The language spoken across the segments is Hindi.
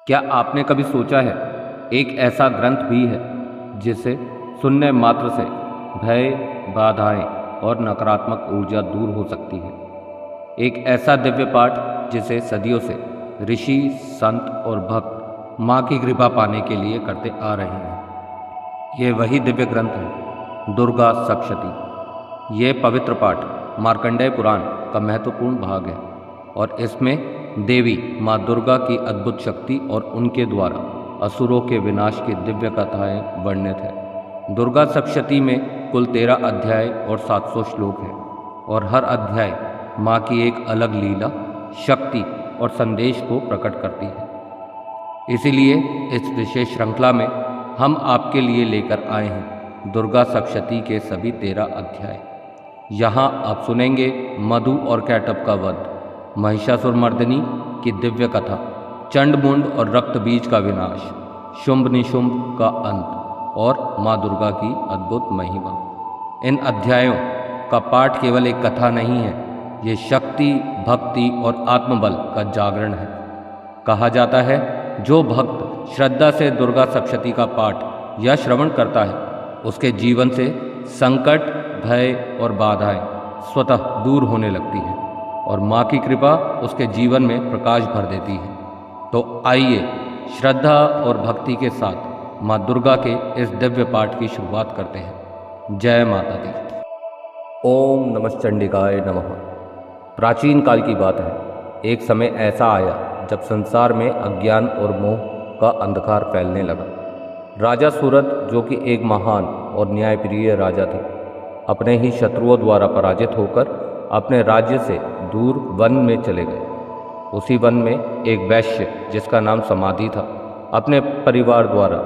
क्या आपने कभी सोचा है, एक ऐसा ग्रंथ भी है जिसे सुनने मात्र से भय, बाधाएं और नकारात्मक ऊर्जा दूर हो सकती है। एक ऐसा दिव्य पाठ जिसे सदियों से ऋषि, संत और भक्त माँ की कृपा पाने के लिए करते आ रहे हैं। ये वही दिव्य ग्रंथ है, दुर्गा सप्तशती। ये पवित्र पाठ मार्कंडेय पुराण का महत्वपूर्ण भाग है और इसमें देवी माँ दुर्गा की अद्भुत शक्ति और उनके द्वारा असुरों के विनाश की दिव्य कथाएं वर्णित है। दुर्गा सप्तशती में कुल 13 अध्याय और 700 श्लोक हैं और हर अध्याय माँ की एक अलग लीला, शक्ति और संदेश को प्रकट करती है। इसीलिए इस विशेष श्रृंखला में हम आपके लिए लेकर आए हैं दुर्गा सप्तशती के सभी 13 अध्याय। यहाँ आप सुनेंगे मधु और कैटभ का वध, महिषासुरमर्दिनी की दिव्य कथा, चंडमुंड और रक्त बीज का विनाश, शुंभ निशुंभ का अंत और माँ दुर्गा की अद्भुत महिमा। इन अध्यायों का पाठ केवल एक कथा नहीं है, ये शक्ति, भक्ति और आत्मबल का जागरण है। कहा जाता है, जो भक्त श्रद्धा से दुर्गा सप्तशती का पाठ या श्रवण करता है, उसके जीवन से संकट, भय और बाधाएं स्वतः दूर होने लगती हैं और माँ की कृपा उसके जीवन में प्रकाश भर देती है। तो आइए श्रद्धा और भक्ति के साथ माँ दुर्गा के इस दिव्य पाठ की शुरुआत करते हैं। जय माता दी। ओम नमः चंडिकाय नमः। प्राचीन काल की बात है, एक समय ऐसा आया जब संसार में अज्ञान और मोह का अंधकार फैलने लगा। राजा सूरत, जो कि एक महान और न्यायप्रिय राजा थे, अपने ही शत्रुओं द्वारा पराजित होकर अपने राज्य से दूर वन में चले गए। उसी वन में एक वैश्य, जिसका नाम समाधि था, अपने परिवार द्वारा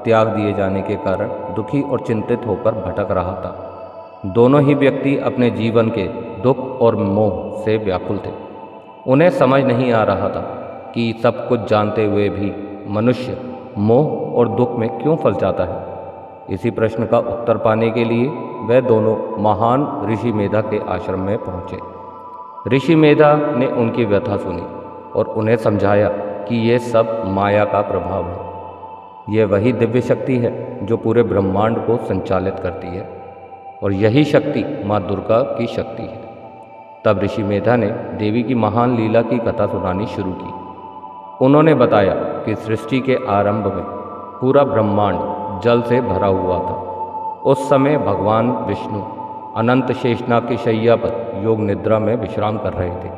त्याग दिए जाने के कारण दुखी और चिंतित होकर भटक रहा था। दोनों ही व्यक्ति अपने जीवन के दुख और मोह से व्याकुल थे। उन्हें समझ नहीं आ रहा था कि सब कुछ जानते हुए भी मनुष्य मोह और दुख में क्यों फंस जाता है। इसी प्रश्न का उत्तर पाने के लिए वह दोनों महान ऋषि मेधा के आश्रम में पहुँचे। ऋषि मेधा ने उनकी व्यथा सुनी और उन्हें समझाया कि यह सब माया का प्रभाव है। यह वही दिव्य शक्ति है जो पूरे ब्रह्मांड को संचालित करती है और यही शक्ति माँ दुर्गा की शक्ति है। तब ऋषि मेधा ने देवी की महान लीला की कथा सुनानी शुरू की। उन्होंने बताया कि सृष्टि के आरंभ में पूरा ब्रह्मांड जल से भरा हुआ था। उस समय भगवान विष्णु अनंत शेषनाग की शैया पर योग निद्रा में विश्राम कर रहे थे।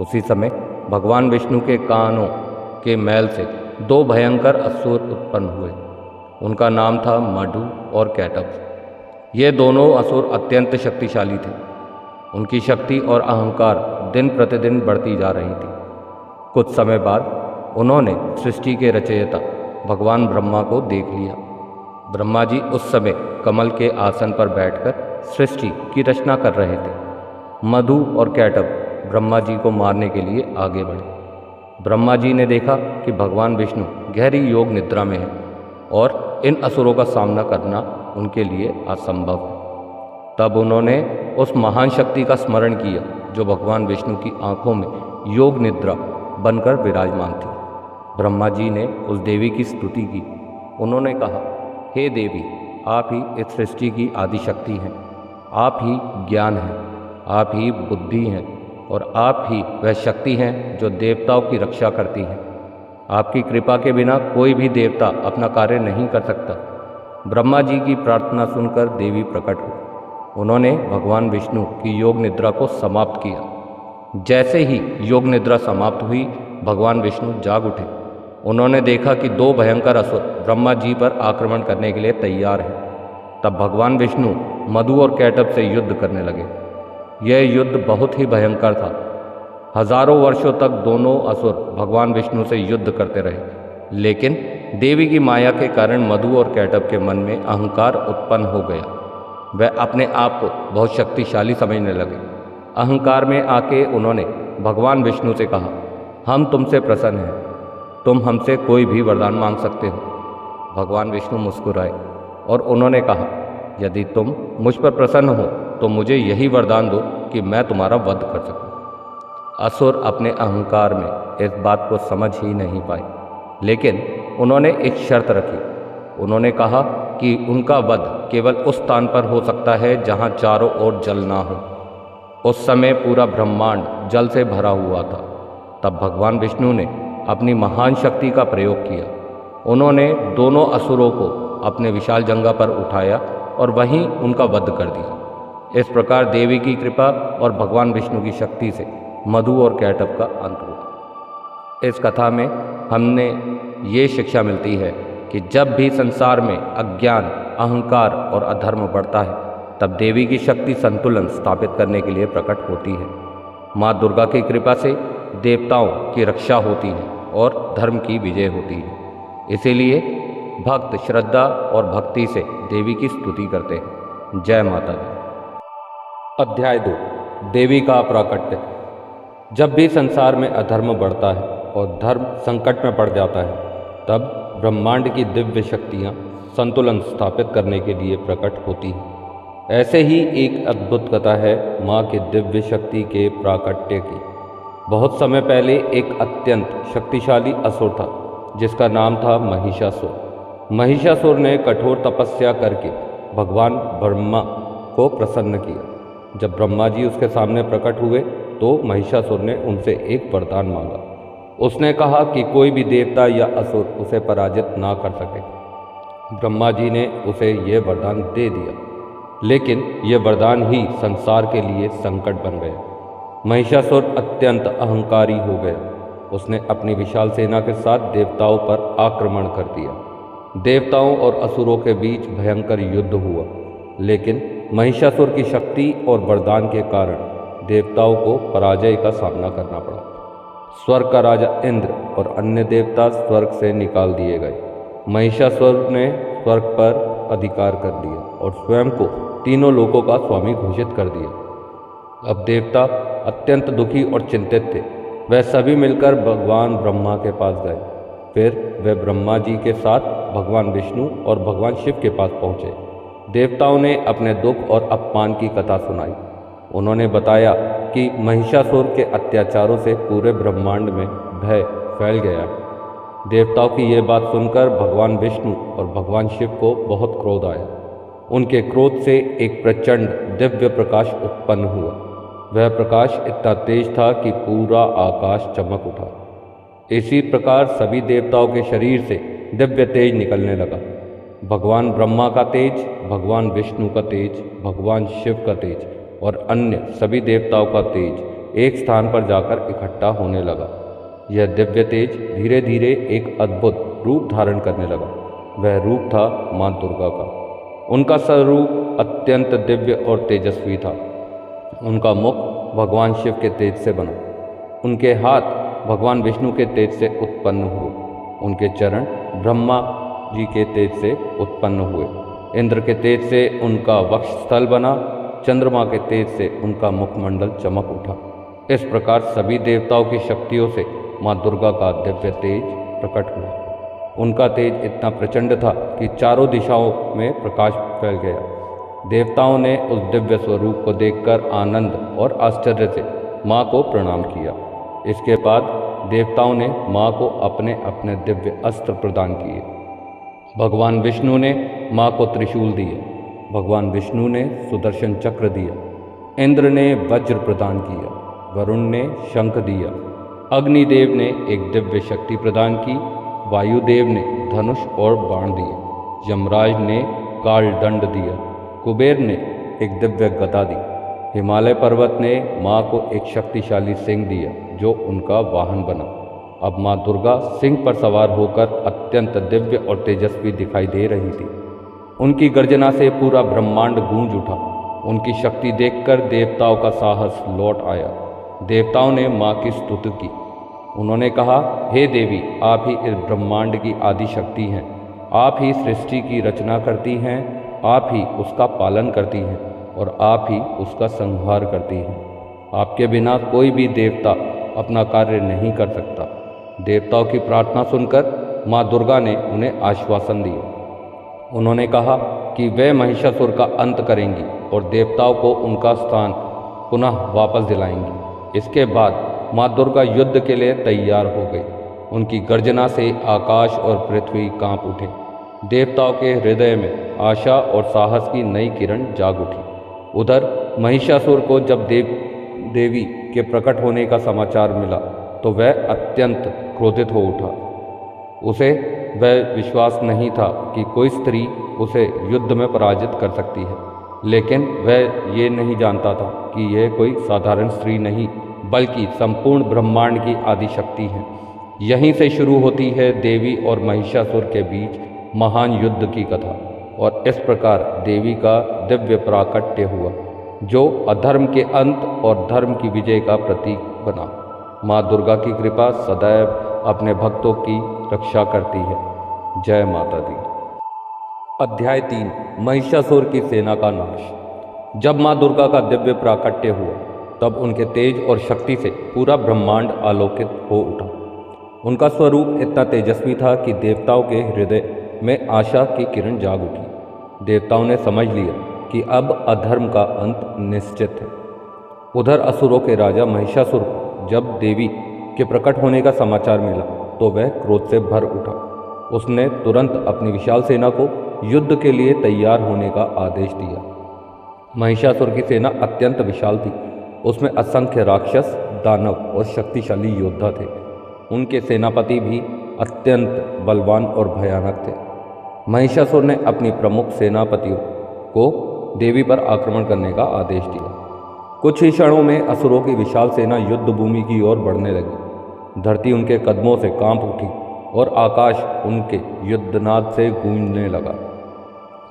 उसी समय भगवान विष्णु के कानों के मैल से 2 भयंकर असुर उत्पन्न हुए। उनका नाम था मधु और कैटभ। ये दोनों असुर अत्यंत शक्तिशाली थे। उनकी शक्ति और अहंकार दिन प्रतिदिन बढ़ती जा रही थी। कुछ समय बाद उन्होंने सृष्टि के रचयिता भगवान ब्रह्मा को देख लिया। ब्रह्मा जी उस समय कमल के आसन पर बैठकर सृष्टि की रचना कर रहे थे। मधु और कैटभ ब्रह्मा जी को मारने के लिए आगे बढ़े। ब्रह्मा जी ने देखा कि भगवान विष्णु गहरी योग निद्रा में है और इन असुरों का सामना करना उनके लिए असंभव है। तब उन्होंने उस महान शक्ति का स्मरण किया जो भगवान विष्णु की आंखों में योग निद्रा बनकर विराजमान थी। ब्रह्मा जी ने उस देवी की स्तुति की। उन्होंने कहा, हे देवी, आप ही इस सृष्टि की आदि शक्ति हैं, आप ही ज्ञान हैं, आप ही बुद्धि हैं और आप ही वह शक्ति हैं जो देवताओं की रक्षा करती हैं। आपकी कृपा के बिना कोई भी देवता अपना कार्य नहीं कर सकता। ब्रह्मा जी की प्रार्थना सुनकर देवी प्रकट हुई। उन्होंने भगवान विष्णु की योग निद्रा को समाप्त किया। जैसे ही योग निद्रा समाप्त हुई, भगवान विष्णु जाग उठे। उन्होंने देखा कि 2 भयंकर असुर ब्रह्मा जी पर आक्रमण करने के लिए तैयार हैं। तब भगवान विष्णु मधु और कैटभ से युद्ध करने लगे। यह युद्ध बहुत ही भयंकर था। हजारों वर्षों तक दोनों असुर भगवान विष्णु से युद्ध करते रहे, लेकिन देवी की माया के कारण मधु और कैटभ के मन में अहंकार उत्पन्न हो गया। वह अपने आप को बहुत शक्तिशाली समझने लगे। अहंकार में आके उन्होंने भगवान विष्णु से कहा, हम तुमसे प्रसन्न हैं, तुम हमसे कोई भी वरदान मांग सकते हो। भगवान विष्णु मुस्कुराए और उन्होंने कहा, यदि तुम मुझ पर प्रसन्न हो तो मुझे यही वरदान दो कि मैं तुम्हारा वध कर सकूं। असुर अपने अहंकार में इस बात को समझ ही नहीं पाए। लेकिन उन्होंने एक शर्त रखी। उन्होंने कहा कि उनका वध केवल उस स्थान पर हो सकता है जहाँ चारों ओर जल ना हो। उस समय पूरा ब्रह्मांड जल से भरा हुआ था। तब भगवान विष्णु ने अपनी महान शक्ति का प्रयोग किया। उन्होंने दोनों असुरों को अपने विशाल जंघा पर उठाया और वहीं उनका वध कर दिया। इस प्रकार देवी की कृपा और भगवान विष्णु की शक्ति से मधु और कैटभ का अंत हुआ। इस कथा में हमने ये शिक्षा मिलती है कि जब भी संसार में अज्ञान, अहंकार और अधर्म बढ़ता है, तब देवी की शक्ति संतुलन स्थापित करने के लिए प्रकट होती है। माँ दुर्गा की कृपा से देवताओं की रक्षा होती है और धर्म की विजय होती है। इसीलिए भक्त श्रद्धा और भक्ति से देवी की स्तुति करते हैं। जय माता दी। अध्याय 2, देवी का प्राकट्य। जब भी संसार में अधर्म बढ़ता है और धर्म संकट में पड़ जाता है, तब ब्रह्मांड की दिव्य शक्तियाँ संतुलन स्थापित करने के लिए प्रकट होती हैं। ऐसे ही एक अद्भुत कथा है माँ की दिव्य शक्ति के प्राकट्य की। बहुत समय पहले एक अत्यंत शक्तिशाली असुर था जिसका नाम था महिषासुर। महिषासुर ने कठोर तपस्या करके भगवान ब्रह्मा को प्रसन्न किया। जब ब्रह्मा जी उसके सामने प्रकट हुए तो महिषासुर ने उनसे एक वरदान मांगा। उसने कहा कि कोई भी देवता या असुर उसे पराजित ना कर सके। ब्रह्मा जी ने उसे ये वरदान दे दिया, लेकिन ये वरदान ही संसार के लिए संकट बन गया। महिषासुर अत्यंत अहंकारी हो गया। उसने अपनी विशाल सेना के साथ देवताओं पर आक्रमण कर दिया। देवताओं और असुरों के बीच भयंकर युद्ध हुआ, लेकिन महिषासुर की शक्ति और वरदान के कारण देवताओं को पराजय का सामना करना पड़ा। स्वर्ग का राजा इंद्र और अन्य देवता स्वर्ग से निकाल दिए गए। महिषासुर ने स्वर्ग पर अधिकार कर लिया और स्वयं को तीनों लोकों का स्वामी घोषित कर दिया। अब देवता अत्यंत दुखी और चिंतित थे। वह सभी मिलकर भगवान ब्रह्मा के पास गए। फिर वे ब्रह्मा जी के साथ भगवान विष्णु और भगवान शिव के पास पहुँचे। देवताओं ने अपने दुख और अपमान की कथा सुनाई। उन्होंने बताया कि महिषासुर के अत्याचारों से पूरे ब्रह्मांड में भय फैल गया। देवताओं की ये बात सुनकर भगवान विष्णु और भगवान शिव को बहुत क्रोध आया। उनके क्रोध से एक प्रचंड दिव्य प्रकाश उत्पन्न हुआ। वह प्रकाश इतना तेज था कि पूरा आकाश चमक उठा। इसी प्रकार सभी देवताओं के शरीर से दिव्य तेज निकलने लगा। भगवान ब्रह्मा का तेज, भगवान विष्णु का तेज, भगवान शिव का तेज और अन्य सभी देवताओं का तेज एक स्थान पर जाकर इकट्ठा होने लगा। यह दिव्य तेज धीरे धीरे एक अद्भुत रूप धारण करने लगा। वह रूप था माँ दुर्गा का। उनका स्वरूप अत्यंत दिव्य और तेजस्वी था। उनका मुख भगवान शिव के तेज से बना। उनके हाथ भगवान विष्णु के तेज से उत्पन्न हुए। उनके चरण ब्रह्मा जी के तेज से उत्पन्न हुए। इंद्र के तेज से उनका वक्षस्थल बना। चंद्रमा के तेज से उनका मुखमंडल चमक उठा। इस प्रकार सभी देवताओं की शक्तियों से माँ दुर्गा का दिव्य तेज प्रकट हुआ। उनका तेज इतना प्रचंड था कि चारों दिशाओं में प्रकाश फैल गया। देवताओं ने उस दिव्य स्वरूप को देखकर आनंद और आश्चर्य से माँ को प्रणाम किया। इसके बाद देवताओं ने माँ को अपने अपने दिव्य अस्त्र प्रदान किए। भगवान विष्णु ने माँ को त्रिशूल दिए। भगवान विष्णु ने सुदर्शन चक्र दिया। इंद्र ने वज्र प्रदान किया। वरुण ने शंख दिया। अग्निदेव ने एक दिव्य शक्ति प्रदान की। वायुदेव ने धनुष और बाण दिए। यमराज ने काल दंड दिया। कुबेर ने एक दिव्य गदा दी। हिमालय पर्वत ने माँ को एक शक्तिशाली सिंह दिया जो उनका वाहन बना। अब माँ दुर्गा सिंह पर सवार होकर अत्यंत दिव्य और तेजस्वी दिखाई दे रही थी। उनकी गर्जना से पूरा ब्रह्मांड गूंज उठा। उनकी शक्ति देखकर देवताओं का साहस लौट आया। देवताओं ने माँ की स्तुति की। उन्होंने कहा, हे देवी, आप ही इस ब्रह्मांड की आदि शक्ति हैं। आप ही सृष्टि की रचना करती हैं। आप ही उसका पालन करती हैं और आप ही उसका संहार करती हैं। आपके बिना कोई भी देवता अपना कार्य नहीं कर सकता। देवताओं की प्रार्थना सुनकर माँ दुर्गा ने उन्हें आश्वासन दिया। उन्होंने कहा कि वे महिषासुर का अंत करेंगी और देवताओं को उनका स्थान पुनः वापस दिलाएंगी। इसके बाद माँ दुर्गा युद्ध के लिए तैयार हो गई। उनकी गर्जना से आकाश और पृथ्वी कांप उठे। देवताओं के हृदय में आशा और साहस की नई किरण जाग उठी। उधर महिषासुर को जब देवी के प्रकट होने का समाचार मिला तो वह अत्यंत क्रोधित हो उठा। उसे वह विश्वास नहीं था कि कोई स्त्री उसे युद्ध में पराजित कर सकती है, लेकिन वह ये नहीं जानता था कि यह कोई साधारण स्त्री नहीं बल्कि संपूर्ण ब्रह्मांड की आदिशक्ति है। यहीं से शुरू होती है देवी और महिषासुर के बीच महान युद्ध की कथा, और इस प्रकार देवी का दिव्य प्राकट्य हुआ जो अधर्म के अंत और धर्म की विजय का प्रतीक बना। माँ दुर्गा की कृपा सदैव अपने भक्तों की रक्षा करती है। जय माता दी। अध्याय 3 महिषासुर की सेना का नाश। जब माँ दुर्गा का दिव्य प्राकट्य हुआ तब उनके तेज और शक्ति से पूरा ब्रह्मांड आलोकित हो उठा। उनका स्वरूप इतना तेजस्वी था कि देवताओं के हृदय में आशा की किरण जाग उठी। देवताओं ने समझ लिया कि अब अधर्म का अंत निश्चित है। उधर असुरों के राजा महिषासुर को जब देवी के प्रकट होने का समाचार मिला तो वह क्रोध से भर उठा। उसने तुरंत अपनी विशाल सेना को युद्ध के लिए तैयार होने का आदेश दिया। महिषासुर की सेना अत्यंत विशाल थी। उसमें असंख्य राक्षस, दानव और शक्तिशाली योद्धा थे। उनके सेनापति भी अत्यंत बलवान और भयानक थे। महिषासुर ने अपनी प्रमुख सेनापतियों को देवी पर आक्रमण करने का आदेश दिया। कुछ ही क्षणों में असुरों की विशाल सेना युद्ध भूमि की ओर बढ़ने लगी। धरती उनके कदमों से कांप उठी और आकाश उनके युद्धनाद से गूंजने लगा।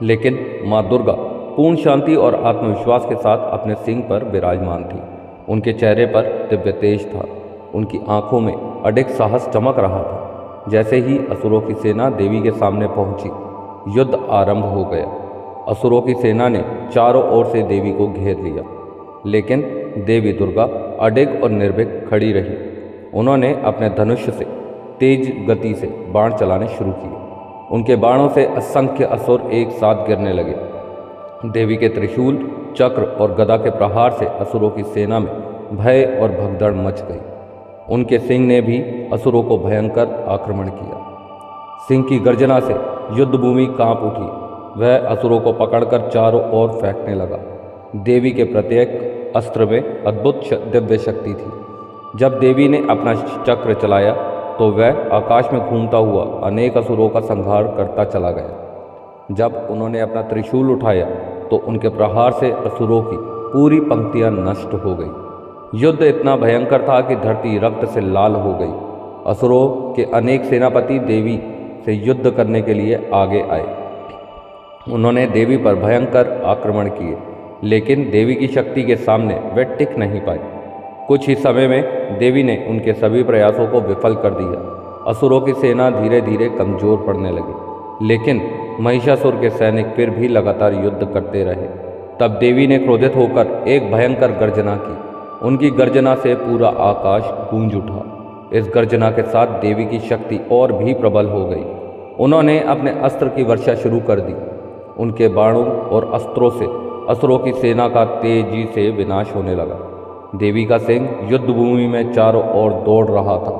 लेकिन माँ दुर्गा पूर्ण शांति और आत्मविश्वास के साथ अपने सिंह पर विराजमान थी। उनके चेहरे पर दिव्य तेज था। उनकी आंखों में अडिग साहस चमक रहा था। जैसे ही असुरों की सेना देवी के सामने पहुंची, युद्ध आरंभ हो गया। असुरों की सेना ने चारों ओर से देवी को घेर लिया, लेकिन देवी दुर्गा अडिग और निर्भीक खड़ी रही। उन्होंने अपने धनुष से तेज गति से बाण चलाने शुरू किए। उनके बाणों से असंख्य असुर एक साथ गिरने लगे। देवी के त्रिशूल, चक्र और गदा के प्रहार से असुरों की सेना में भय और भगदड़ मच गई। उनके सिंह ने भी असुरों को भयंकर आक्रमण किया। सिंह की गर्जना से युद्ध भूमि कांप उठी। वह असुरों को पकड़कर चारों ओर फेंकने लगा। देवी के प्रत्येक अस्त्र में अद्भुत दिव्य शक्ति थी। जब देवी ने अपना चक्र चलाया तो वह आकाश में घूमता हुआ अनेक असुरों का संहार करता चला गया। जब उन्होंने अपना त्रिशूल उठाया तो उनके प्रहार से असुरों की पूरी पंक्तियां नष्ट हो गई। युद्ध इतना भयंकर था कि धरती रक्त से लाल हो गई। असुरों के अनेक सेनापति देवी से युद्ध करने के लिए आगे आए। उन्होंने देवी पर भयंकर आक्रमण किए, लेकिन देवी की शक्ति के सामने वे टिक नहीं पाए। कुछ ही समय में देवी ने उनके सभी प्रयासों को विफल कर दिया। असुरों की सेना धीरे धीरे कमजोर पड़ने लगी, लेकिन महिषासुर के सैनिक फिर भी लगातार युद्ध करते रहे। तब देवी ने क्रोधित होकर एक भयंकर गर्जना की। उनकी गर्जना से पूरा आकाश गूंज उठा। इस गर्जना के साथ देवी की शक्ति और भी प्रबल हो गई। उन्होंने अपने अस्त्र की वर्षा शुरू कर दी। उनके बाणों और अस्त्रों से असुरों की सेना का तेजी से विनाश होने लगा। देवी का सिंह युद्ध भूमि में चारों ओर दौड़ रहा था।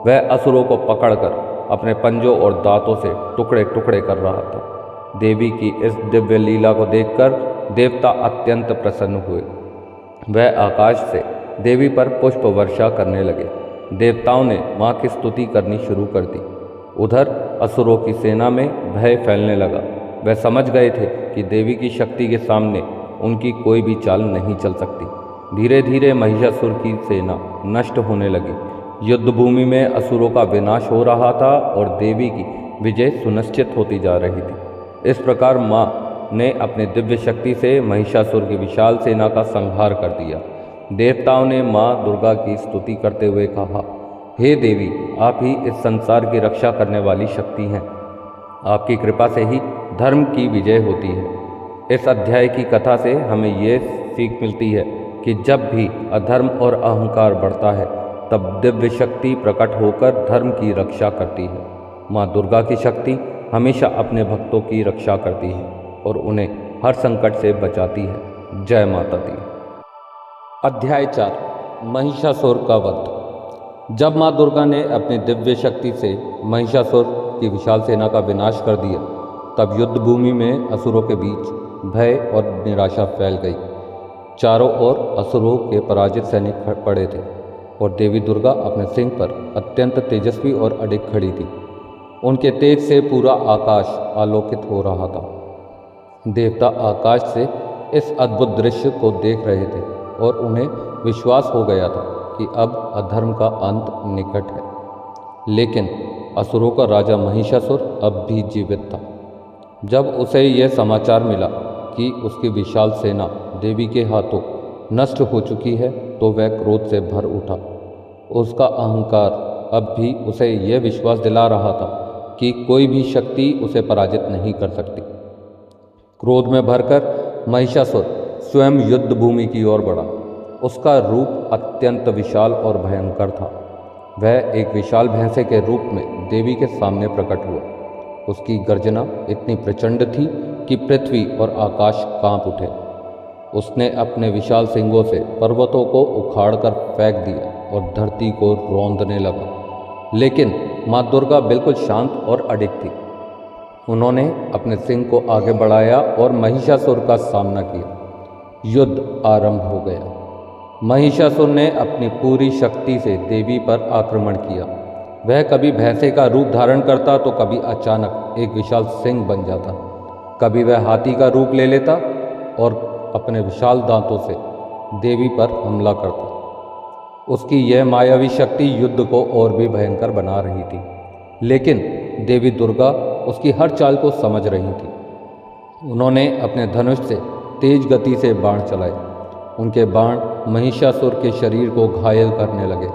वह असुरों को पकड़कर अपने पंजों और दांतों से टुकड़े टुकड़े कर रहा था। देवी की इस दिव्य लीला को देखकर देवता अत्यंत प्रसन्न हुए। वह आकाश से देवी पर पुष्प वर्षा करने लगे। देवताओं ने माँ की स्तुति करनी शुरू कर दी। उधर असुरों की सेना में भय फैलने लगा। वह समझ गए थे कि देवी की शक्ति के सामने उनकी कोई भी चाल नहीं चल सकती। धीरे धीरे महिषासुर की सेना नष्ट होने लगी। युद्ध भूमि में असुरों का विनाश हो रहा था और देवी की विजय सुनिश्चित होती जा रही थी। इस प्रकार माँ ने अपनी दिव्य शक्ति से महिषासुर की विशाल सेना का संहार कर दिया। देवताओं ने माँ दुर्गा की स्तुति करते हुए कहा, हे देवी, आप ही इस संसार की रक्षा करने वाली शक्ति हैं। आपकी कृपा से ही धर्म की विजय होती है। इस अध्याय की कथा से हमें ये सीख मिलती है कि जब भी अधर्म और अहंकार बढ़ता है तब दिव्य शक्ति प्रकट होकर धर्म की रक्षा करती है। माँ दुर्गा की शक्ति हमेशा अपने भक्तों की रक्षा करती है और उन्हें हर संकट से बचाती है। जय माता दी। अध्याय 4 महिषासुर का वध। जब माँ दुर्गा ने अपनी दिव्य शक्ति से महिषासुर की विशाल सेना का विनाश कर दिया, तब युद्ध भूमि में असुरों के बीच भय और निराशा फैल गई। चारों ओर असुरों के पराजित सैनिक पड़े थे और देवी दुर्गा अपने सिंह पर अत्यंत तेजस्वी और अडिग खड़ी थी। उनके तेज से पूरा आकाश आलोकित हो रहा था। देवता आकाश से इस अद्भुत दृश्य को देख रहे थे और उन्हें विश्वास हो गया था कि अब अधर्म का अंत निकट है। लेकिन असुरों का राजा महिषासुर अब भी जीवित था। जब उसे यह समाचार मिला कि उसकी विशाल सेना देवी के हाथों नष्ट हो चुकी है, तो वह क्रोध से भर उठा। उसका अहंकार अब भी उसे यह विश्वास दिला रहा था कि कोई भी शक्ति उसे पराजित नहीं कर सकती। क्रोध में भरकर महिषासुर स्वयं युद्ध भूमि की ओर बढ़ा। उसका रूप अत्यंत विशाल और भयंकर था। वह एक विशाल भैंसे के रूप में देवी के सामने प्रकट हुआ। उसकी गर्जना इतनी प्रचंड थी कि पृथ्वी और आकाश कांप उठे। उसने अपने विशाल सिंगों से पर्वतों को उखाड़कर फेंक दिया और धरती को रौंदने लगा। लेकिन माँ दुर्गा बिल्कुल शांत और अडिग थी। उन्होंने अपने सिंह को आगे बढ़ाया और महिषासुर का सामना किया। युद्ध आरंभ हो गया। महिषासुर ने अपनी पूरी शक्ति से देवी पर आक्रमण किया। वह कभी भैंसे का रूप धारण करता तो कभी अचानक एक विशाल सिंह बन जाता। कभी वह हाथी का रूप ले लेता और अपने विशाल दांतों से देवी पर हमला करता। उसकी यह मायावी शक्ति युद्ध को और भी भयंकर बना रही थी। लेकिन देवी दुर्गा उसकी हर चाल को समझ रही थी। उन्होंने अपने धनुष से तेज गति से बाण चलाए। उनके बाण महिषासुर के शरीर को घायल करने लगे।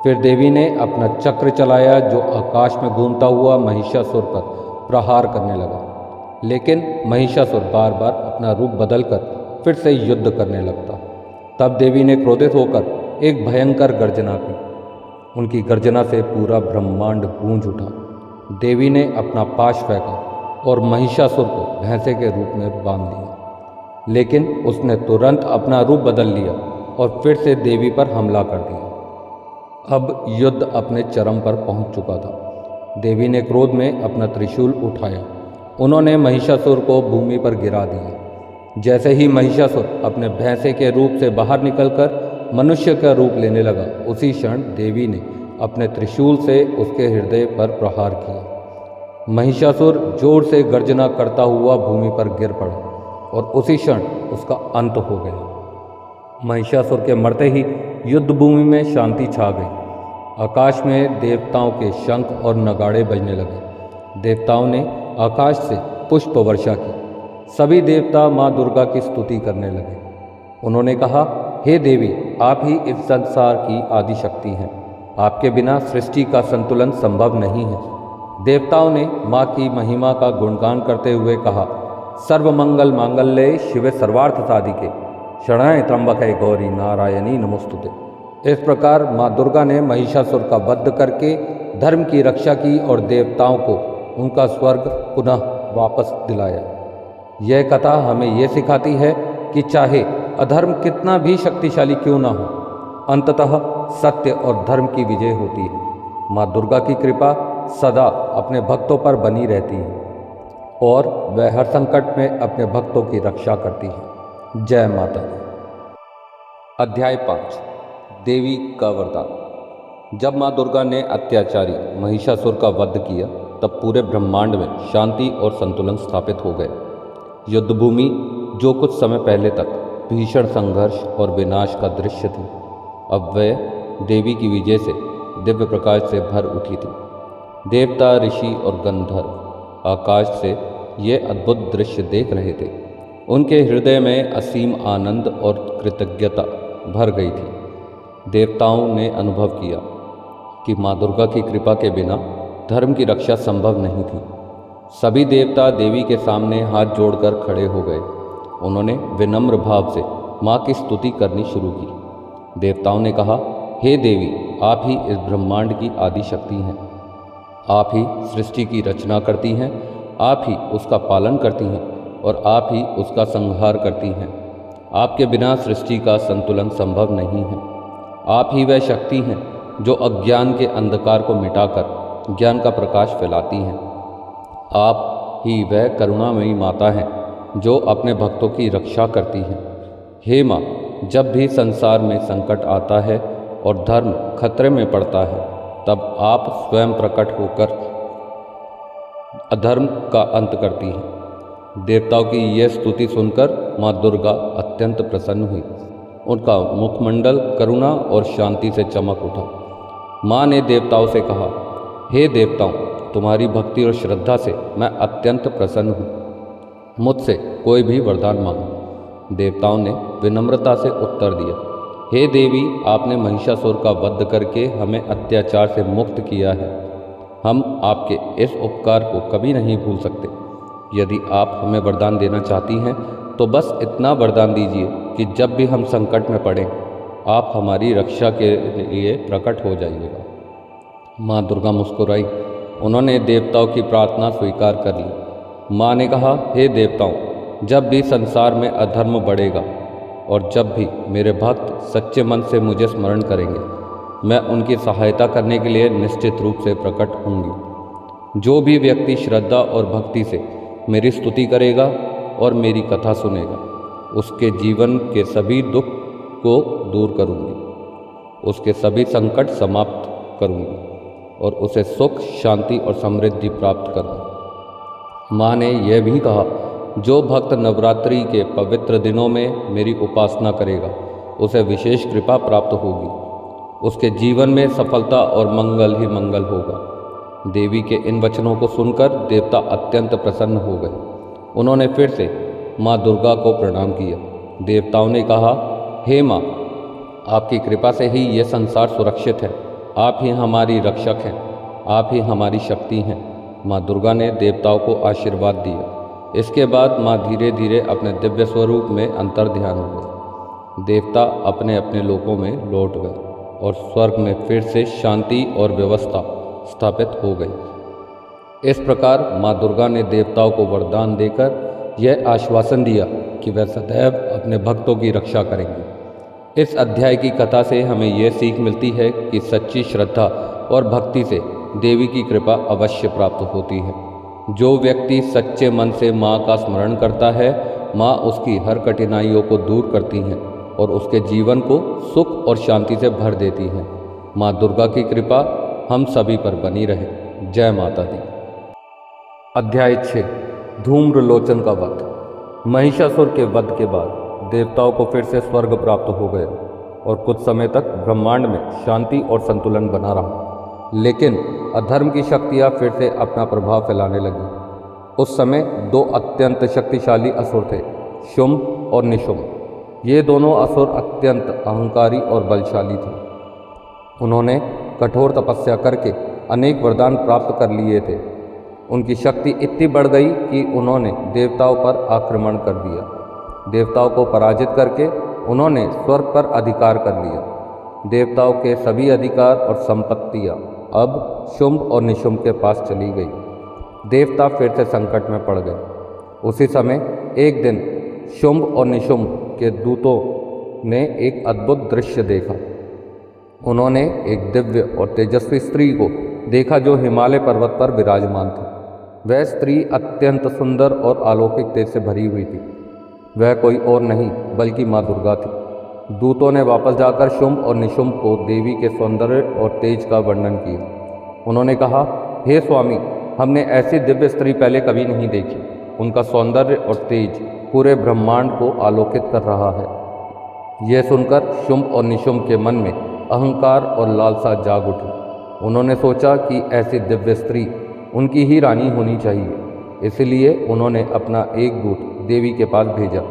फिर देवी ने अपना चक्र चलाया जो आकाश में घूमता हुआ महिषासुर पर प्रहार करने लगा। लेकिन महिषासुर बार बार अपना रूप बदलकर फिर से युद्ध करने लगता। तब देवी ने क्रोधित होकर एक भयंकर गर्जना की। उनकी गर्जना से पूरा ब्रह्मांड गूंज उठा। देवी ने अपना पाश फेंका और महिषासुर को भैंसे के रूप में बांध लिया। लेकिन उसने तुरंत अपना रूप बदल लिया और फिर से देवी पर हमला कर दिया। अब युद्ध अपने चरम पर पहुंच चुका था। देवी ने क्रोध में अपना त्रिशूल उठाया। उन्होंने महिषासुर को भूमि पर गिरा दिया। जैसे ही महिषासुर अपने भैंसे के रूप से बाहर निकलकर मनुष्य का रूप लेने लगा, उसी क्षण देवी ने अपने त्रिशूल से उसके हृदय पर प्रहार किया। महिषासुर जोर से गर्जना करता हुआ भूमि पर गिर पड़ा और उसी क्षण उसका अंत हो गया। महिषासुर के मरते ही युद्ध भूमि में शांति छा गई। आकाश में देवताओं के शंख और नगाड़े बजने लगे। देवताओं ने आकाश से पुष्प वर्षा की। सभी देवता माँ दुर्गा की स्तुति करने लगे। उन्होंने कहा, हे देवी, आप ही इस संसार की आदि शक्ति हैं। आपके बिना सृष्टि का संतुलन संभव नहीं है। देवताओं ने माँ की महिमा का गुणगान करते हुए कहा, सर्वमंगल मांगल्ये शिवे सर्वार्थ साधिके शरण्ये त्र्यंबके गौरी नारायणी नमोस्तुते। इस प्रकार माँ दुर्गा ने महिषासुर का वध करके धर्म की रक्षा की और देवताओं को उनका स्वर्ग पुनः वापस दिलाया। यह कथा हमें यह सिखाती है कि चाहे अधर्म कितना भी शक्तिशाली क्यों ना हो, अंततः सत्य और धर्म की विजय होती है। माँ दुर्गा की कृपा सदा अपने भक्तों पर बनी रहती है और वह हर संकट में अपने भक्तों की रक्षा करती है। जय माता दी। अध्याय 5 देवी का वरदान। जब माँ दुर्गा ने अत्याचारी महिषासुर का वध किया, तब पूरे ब्रह्मांड में शांति और संतुलन स्थापित हो गए। युद्ध भूमि, जो कुछ समय पहले तक भीषण संघर्ष और विनाश का दृश्य थी, अब वह देवी की विजय से दिव्य प्रकाश से भर उठी थी। देवता, ऋषि और गंधर्व आकाश से ये अद्भुत दृश्य देख रहे थे। उनके हृदय में असीम आनंद और कृतज्ञता भर गई थी। देवताओं ने अनुभव किया कि माँ दुर्गा की कृपा के बिना धर्म की रक्षा संभव नहीं थी। सभी देवता देवी के सामने हाथ जोड़कर खड़े हो गए। उन्होंने विनम्र भाव से माँ की स्तुति करनी शुरू की। देवताओं ने कहा, हे देवी, आप ही इस ब्रह्मांड की आदि शक्ति हैं। आप ही सृष्टि की रचना करती हैं, आप ही उसका पालन करती हैं और आप ही उसका संहार करती हैं। आपके बिना सृष्टि का संतुलन संभव नहीं है। आप ही वह शक्ति हैं जो अज्ञान के अंधकार को मिटाकर ज्ञान का प्रकाश फैलाती हैं। आप ही वह करुणामयी माता हैं जो अपने भक्तों की रक्षा करती हैं। हे माँ, जब भी संसार में संकट आता है और धर्म खतरे में पड़ता है, तब आप स्वयं प्रकट होकर अधर्म का अंत करती हैं। देवताओं की यह स्तुति सुनकर माँ दुर्गा अत्यंत प्रसन्न हुई। उनका मुखमंडल करुणा और शांति से चमक उठा। माँ ने देवताओं से कहा, हे देवताओं, तुम्हारी भक्ति और श्रद्धा से मैं अत्यंत प्रसन्न हूँ। मुझसे कोई भी वरदान मांगो। देवताओं ने विनम्रता से उत्तर दिया, हे देवी, आपने महिषासुर का वध करके हमें अत्याचार से मुक्त किया है। हम आपके इस उपकार को कभी नहीं भूल सकते। यदि आप हमें वरदान देना चाहती हैं तो बस इतना वरदान दीजिए कि जब भी हम संकट में पड़ें, आप हमारी रक्षा के लिए प्रकट हो जाइएगा। माँ दुर्गा मुस्कुराई। उन्होंने देवताओं की प्रार्थना स्वीकार कर ली। माँ ने कहा, हे देवताओं, जब भी संसार में अधर्म बढ़ेगा और जब भी मेरे भक्त सच्चे मन से मुझे स्मरण करेंगे, मैं उनकी सहायता करने के लिए निश्चित रूप से प्रकट होंगी। जो भी व्यक्ति श्रद्धा और भक्ति से मेरी स्तुति करेगा और मेरी कथा सुनेगा, उसके जीवन के सभी दुख को दूर करूंगी, उसके सभी संकट समाप्त करूंगी और उसे सुख, शांति और समृद्धि प्राप्त करूंगी। माँ ने यह भी कहा, जो भक्त नवरात्रि के पवित्र दिनों में मेरी उपासना करेगा, उसे विशेष कृपा प्राप्त होगी। उसके जीवन में सफलता और मंगल ही मंगल होगा। देवी के इन वचनों को सुनकर देवता अत्यंत प्रसन्न हो गए। उन्होंने फिर से माँ दुर्गा को प्रणाम किया। देवताओं ने कहा, हे माँ, आपकी कृपा से ही यह संसार सुरक्षित है। आप ही हमारी रक्षक हैं, आप ही हमारी शक्ति हैं। माँ दुर्गा ने देवताओं को आशीर्वाद दिया। इसके बाद माँ धीरे धीरे अपने दिव्य स्वरूप में अंतर्ध्यान हो गए। देवता अपने अपने लोकों में लौट गए और स्वर्ग में फिर से शांति और व्यवस्था स्थापित हो गई। इस प्रकार माँ दुर्गा ने देवताओं को वरदान देकर यह आश्वासन दिया कि वह सदैव अपने भक्तों की रक्षा करेंगी। इस अध्याय की कथा से हमें यह सीख मिलती है कि सच्ची श्रद्धा और भक्ति से देवी की कृपा अवश्य प्राप्त होती है। जो व्यक्ति सच्चे मन से माँ का स्मरण करता है, माँ उसकी हर कठिनाइयों को दूर करती हैं और उसके जीवन को सुख और शांति से भर देती हैं। माँ दुर्गा की कृपा हम सभी पर बनी रहे। जय माता दी। अध्याय 6, धूम्रलोचन का वध। महिषासुर के वध के बाद देवताओं को फिर से स्वर्ग प्राप्त हो गया और कुछ समय तक ब्रह्मांड में शांति और संतुलन बना रहा। लेकिन अधर्म की शक्तियाँ फिर से अपना प्रभाव फैलाने लगी। उस समय दो अत्यंत शक्तिशाली असुर थे, शुंभ और निशुंभ। ये दोनों असुर अत्यंत अहंकारी और बलशाली थे। उन्होंने कठोर तपस्या करके अनेक वरदान प्राप्त कर लिए थे। उनकी शक्ति इतनी बढ़ गई कि उन्होंने देवताओं पर आक्रमण कर दिया। देवताओं को पराजित करके उन्होंने स्वर्ग पर अधिकार कर लिया। देवताओं के सभी अधिकार और संपत्तियां अब शुंभ और निशुंभ के पास चली गई। देवता फिर से संकट में पड़ गए। उसी समय एक दिन शुंभ और निशुंभ के दूतों ने एक अद्भुत दृश्य देखा। उन्होंने एक दिव्य और तेजस्वी स्त्री को देखा जो हिमालय पर्वत पर विराजमान थी। वह स्त्री अत्यंत सुंदर और अलौकिक तेज से भरी हुई थी। वह कोई और नहीं बल्कि माँ दुर्गा थी। दूतों ने वापस जाकर शुंभ और निशुंभ को देवी के सौंदर्य और तेज का वर्णन किया। उन्होंने कहा, हे स्वामी, हमने ऐसी दिव्य स्त्री पहले कभी नहीं देखी। उनका सौंदर्य और तेज पूरे ब्रह्मांड को आलोकित कर रहा है। यह सुनकर शुंभ और निशुंभ के मन में अहंकार और लालसा जाग उठी। उन्होंने सोचा कि ऐसी दिव्य स्त्री उनकी ही रानी होनी चाहिए। इसलिए उन्होंने अपना एक दूत देवी के पास भेजा।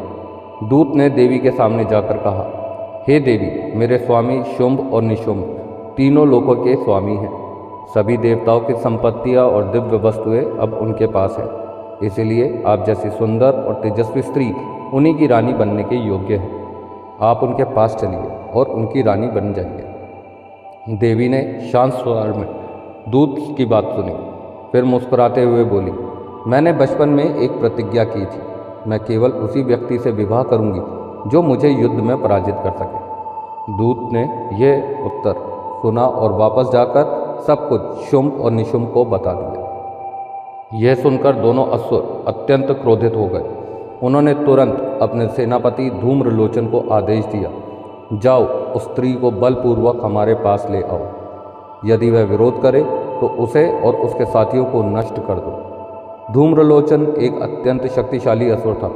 दूत ने देवी के सामने जाकर कहा, हे देवी, मेरे स्वामी शुंभ और निशुंभ तीनों लोकों के स्वामी हैं। सभी देवताओं की संपत्तियां और दिव्य वस्तुएं अब उनके पास है। इसलिए आप जैसी सुंदर और तेजस्वी स्त्री उन्हीं की रानी बनने के योग्य है। आप उनके पास चलिए और उनकी रानी बन जाइए। देवी ने शांत स्वर में दूत की बात सुनी, फिर मुस्कुराते हुए बोली, मैंने बचपन में एक प्रतिज्ञा की थी। मैं केवल उसी व्यक्ति से विवाह करूंगी जो मुझे युद्ध में पराजित कर सके। दूत ने यह उत्तर सुना और वापस जाकर सब कुछ शुंभ और निशुंभ को बता दिया। यह सुनकर दोनों असुर अत्यंत क्रोधित हो गए। उन्होंने तुरंत अपने सेनापति धूम्रलोचन को आदेश दिया, जाओ उस स्त्री को बलपूर्वक हमारे पास ले आओ। यदि वह विरोध करे तो उसे और उसके साथियों को नष्ट कर दो। धूम्रलोचन एक अत्यंत शक्तिशाली असुर था।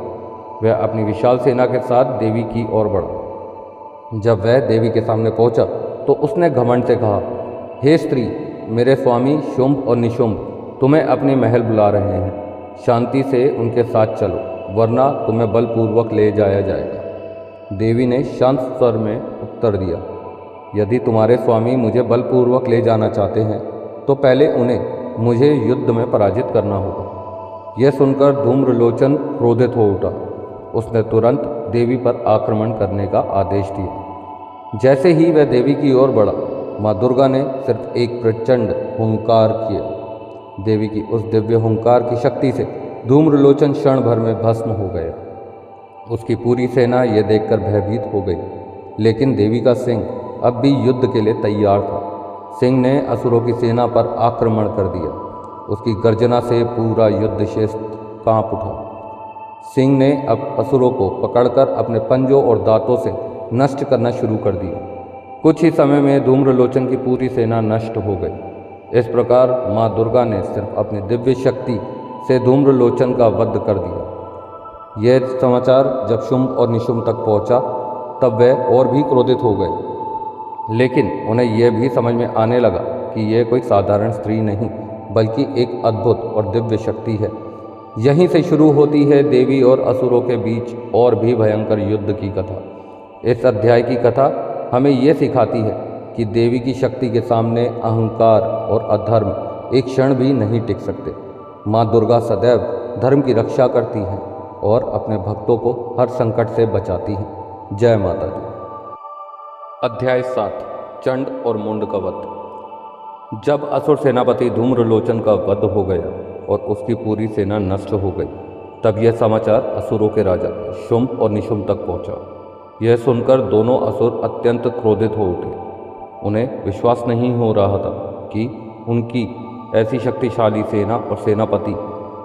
वह अपनी विशाल सेना के साथ देवी की ओर बढ़ा। जब वह देवी के सामने पहुंचा तो उसने घमंड से कहा, हे स्त्री, मेरे स्वामी शुंभ और निशुंभ तुम्हें अपने महल बुला रहे हैं। शांति से उनके साथ चलो, वरना तुम्हें बलपूर्वक ले जाया जाएगा। देवी ने शांत स्वर में उत्तर दिया, यदि तुम्हारे स्वामी मुझे बलपूर्वक ले जाना चाहते हैं तो पहले उन्हें मुझे युद्ध में पराजित करना होगा। यह सुनकर धूम्रलोचन क्रोधित हो उठा। उसने तुरंत देवी पर आक्रमण करने का आदेश दिया। जैसे ही वह देवी की ओर बढ़ा, माँ दुर्गा ने सिर्फ एक प्रचंड हुंकार किया। देवी की उस दिव्य हुंकार की शक्ति से धूम्रलोचन क्षण भर में भस्म हो गया। उसकी पूरी सेना यह देखकर भयभीत हो गई, लेकिन देवी का सिंह अब भी युद्ध के लिए तैयार था। सिंह ने असुरों की सेना पर आक्रमण कर दिया। उसकी गर्जना से पूरा युद्ध क्षेत्र कांप उठा। सिंह ने अब असुरों को पकड़कर अपने पंजों और दांतों से नष्ट करना शुरू कर दिया। कुछ ही समय में धूम्रलोचन की पूरी सेना नष्ट हो गई। इस प्रकार माँ दुर्गा ने सिर्फ अपनी दिव्य शक्ति से धूम्रलोचन का वध कर दिया। यह समाचार जब शुंभ और निशुंभ तक पहुंचा तब वे और भी क्रोधित हो गए, लेकिन उन्हें यह भी समझ में आने लगा कि यह कोई साधारण स्त्री नहीं, बल्कि एक अद्भुत और दिव्य शक्ति है। यहीं से शुरू होती है देवी और असुरों के बीच और भी भयंकर युद्ध की कथा। इस अध्याय की कथा हमें यह सिखाती है कि देवी की शक्ति के सामने अहंकार और अधर्म एक क्षण भी नहीं टिक सकते। माँ दुर्गा सदैव धर्म की रक्षा करती हैं और अपने भक्तों को हर संकट से बचाती हैं। जय माता दी। अध्याय 7, चंड और मुंड का वध। जब असुर सेनापति धूम्रलोचन का वध हो गया और उसकी पूरी सेना नष्ट हो गई, तब यह समाचार असुरों के राजा शुंभ और निशुंभ तक पहुंचा। यह सुनकर दोनों असुर अत्यंत क्रोधित हो उठे। उन्हें विश्वास नहीं हो रहा था कि उनकी ऐसी शक्तिशाली सेना और सेनापति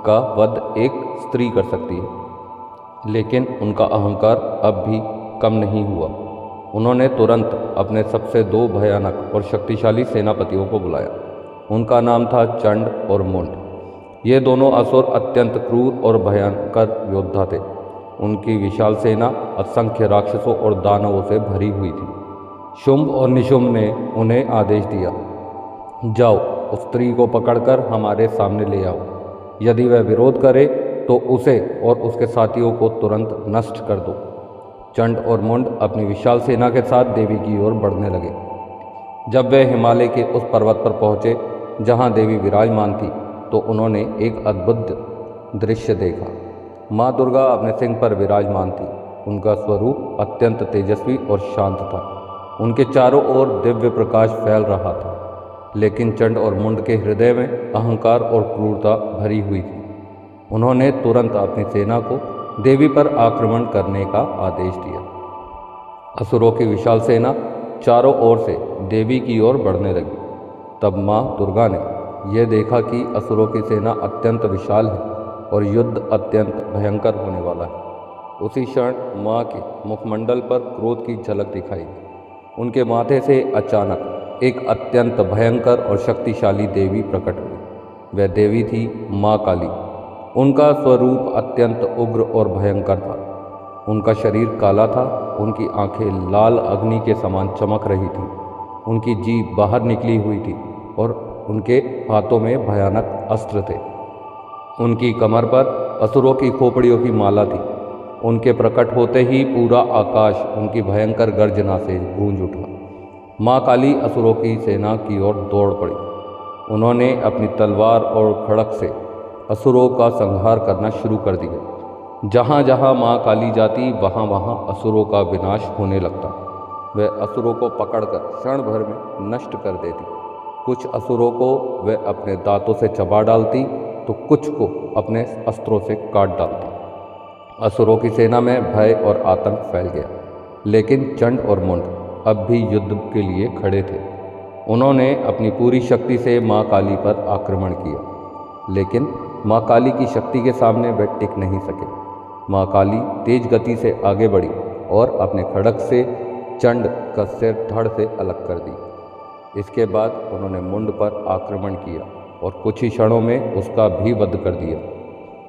का वध एक स्त्री कर सकती है, लेकिन उनका अहंकार अब भी कम नहीं हुआ। उन्होंने तुरंत अपने सबसे दो भयानक और शक्तिशाली सेनापतियों को बुलाया। उनका नाम था चंड और मुंड। ये दोनों असुर अत्यंत क्रूर और भयंकर योद्धा थे। उनकी विशाल सेना असंख्य राक्षसों और दानवों से भरी हुई थी। शुंभ और निशुंभ ने उन्हें आदेश दिया, जाओ उस स्त्री को पकड़कर हमारे सामने ले आओ। यदि वह विरोध करे तो उसे और उसके साथियों को तुरंत नष्ट कर दो। चंड और मुंड अपनी विशाल सेना के साथ देवी की ओर बढ़ने लगे। जब वे हिमालय के उस पर्वत पर पहुँचे जहाँ देवी विराजमान थी, तो उन्होंने एक अद्भुत दृश्य देखा। माँ दुर्गा अपने सिंह पर विराजमान थी। उनका स्वरूप अत्यंत तेजस्वी और शांत था। उनके चारों ओर दिव्य प्रकाश फैल रहा था, लेकिन चंड और मुंड के हृदय में अहंकार और क्रूरता भरी हुई थी। उन्होंने तुरंत अपनी सेना को देवी पर आक्रमण करने का आदेश दिया। असुरों की विशाल सेना चारों ओर से देवी की ओर बढ़ने लगी। तब माँ दुर्गा ने यह देखा कि असुरों की सेना अत्यंत विशाल है और युद्ध अत्यंत भयंकर होने वाला है। उसी क्षण माँ के मुखमंडल पर क्रोध की झलक दिखाई। उनके माथे से अचानक एक अत्यंत भयंकर और शक्तिशाली देवी प्रकट हुई। वह देवी थी माँ काली। उनका स्वरूप अत्यंत उग्र और भयंकर था। उनका शरीर काला था। उनकी आंखें लाल अग्नि के समान चमक रही थीं। उनकी जीभ बाहर निकली हुई थी और उनके हाथों में भयानक अस्त्र थे। उनकी कमर पर असुरों की खोपड़ियों की माला थी। उनके प्रकट होते ही पूरा आकाश उनकी भयंकर गर्जना से गूंज उठा। माँ काली असुरों की सेना की ओर दौड़ पड़ी। उन्होंने अपनी तलवार और खड़ग से असुरों का संहार करना शुरू कर दिया। जहाँ जहाँ माँ काली जाती वहाँ वहाँ असुरों का विनाश होने लगता। वह असुरों को पकड़कर क्षण भर में नष्ट कर देती। कुछ असुरों को वह अपने दांतों से चबा डालती तो कुछ को अपने अस्त्रों से काट डालती। असुरों की सेना में भय और आतंक फैल गया, लेकिन चंड और मुंड अब भी युद्ध के लिए खड़े थे। उन्होंने अपनी पूरी शक्ति से माँ काली पर आक्रमण किया, लेकिन माँ काली की शक्ति के सामने वे टिक नहीं सके। माँ काली तेज गति से आगे बढ़ी और अपने खड्ग से चंड का सिर धड़ से अलग कर दी। इसके बाद उन्होंने मुंड पर आक्रमण किया और कुछ ही क्षणों में उसका भी वध कर दिया।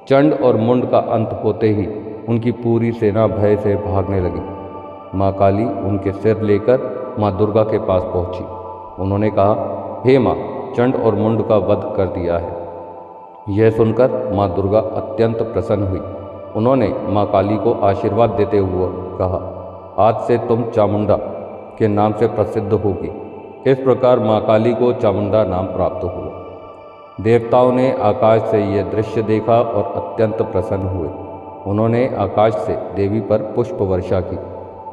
चंड और मुंड का अंत होते ही उनकी पूरी सेना भय से भागने लगी। माँ काली उनके सिर लेकर माँ दुर्गा के पास पहुंची। उन्होंने कहा, हे माँ, चंड और मुंड का वध कर दिया है। यह सुनकर माँ दुर्गा अत्यंत प्रसन्न हुई। उन्होंने माँ काली को आशीर्वाद देते हुए कहा, आज से तुम चामुंडा के नाम से प्रसिद्ध होगी। इस प्रकार माँ काली को चामुंडा नाम प्राप्त हुआ। देवताओं ने आकाश से यह दृश्य देखा और अत्यंत प्रसन्न हुए। उन्होंने आकाश से देवी पर पुष्प वर्षा की।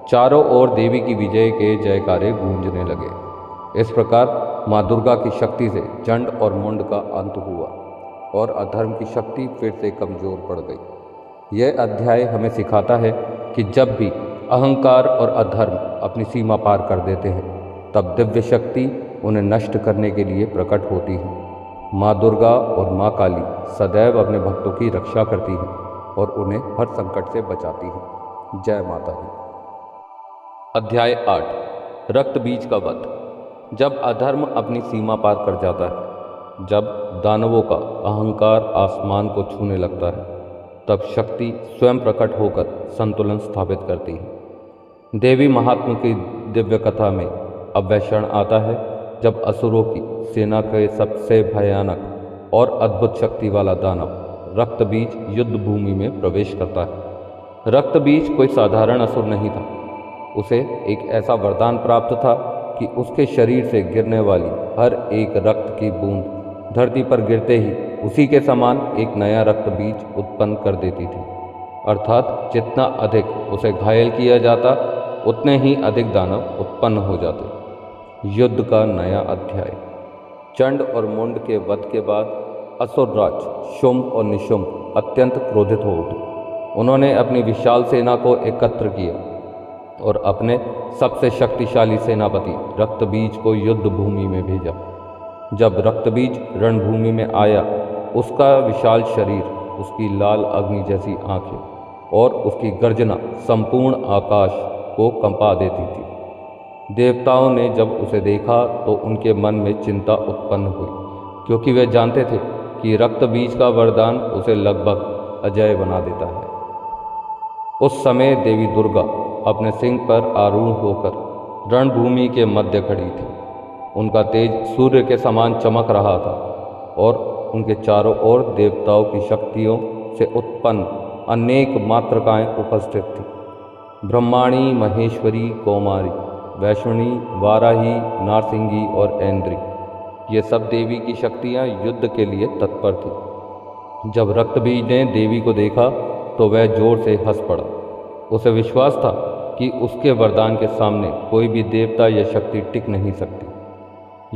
चारों ओर देवी की विजय के जयकारे गूंजने लगे। इस प्रकार माँ दुर्गा की शक्ति से चंड और मुंड का अंत हुआ और अधर्म की शक्ति फिर से कमजोर पड़ गई। यह अध्याय हमें सिखाता है कि जब भी अहंकार और अधर्म अपनी सीमा पार कर देते हैं, तब दिव्य शक्ति उन्हें नष्ट करने के लिए प्रकट होती है। माँ दुर्गा और माँ काली सदैव अपने भक्तों की रक्षा करती हैं और उन्हें हर संकट से बचाती हैं। जय माता दी। अध्याय 8, रक्त बीज का वध। जब अधर्म अपनी सीमा पार कर जाता है, जब दानवों का अहंकार आसमान को छूने लगता है, तब शक्ति स्वयं प्रकट होकर संतुलन स्थापित करती है। देवी महात्मा की दिव्य कथा में अब वह क्षण आता है जब असुरों की सेना के सबसे भयानक और अद्भुत शक्ति वाला दानव रक्त बीज युद्ध भूमि में प्रवेश करता है। रक्त बीज कोई साधारण असुर नहीं था। उसे एक ऐसा वरदान प्राप्त था कि उसके शरीर से गिरने वाली हर एक रक्त की बूंद धरती पर गिरते ही उसी के समान एक नया रक्त बीज उत्पन्न कर देती थी। अर्थात जितना अधिक उसे घायल किया जाता, उतने ही अधिक दानव उत्पन्न हो जाते। युद्ध का नया अध्याय। चंड और मुंड के वध के बाद असुरराज शुंभ और निशुंभ अत्यंत क्रोधित हो उठे। उन्होंने अपनी विशाल सेना को एकत्र किया और अपने सबसे शक्तिशाली सेनापति रक्तबीज को युद्ध भूमि में भेजा। जब रक्तबीज रणभूमि में आया, उसका विशाल शरीर, उसकी लाल अग्नि जैसी आंखें और उसकी गर्जना संपूर्ण आकाश को कंपा देती थी। देवताओं ने जब उसे देखा तो उनके मन में चिंता उत्पन्न हुई, क्योंकि वे जानते थे कि रक्तबीज का वरदान उसे लगभग अजेय बना देता है। उस समय देवी दुर्गा अपने सिंह पर आरूढ़ होकर रणभूमि के मध्य खड़ी थी। उनका तेज सूर्य के समान चमक रहा था और उनके चारों ओर देवताओं की शक्तियों से उत्पन्न अनेक मातृकाएं उपस्थित थीं। ब्रह्माणी, महेश्वरी, कौमारी, वैष्णवी, वाराही, नारसिंगी और ऐन्द्री, ये सब देवी की शक्तियां युद्ध के लिए तत्पर थीं। जब रक्तबीज ने देवी को देखा तो वह जोर से हंस पड़ा। उसे विश्वास था कि उसके वरदान के सामने कोई भी देवता या शक्ति टिक नहीं सकती।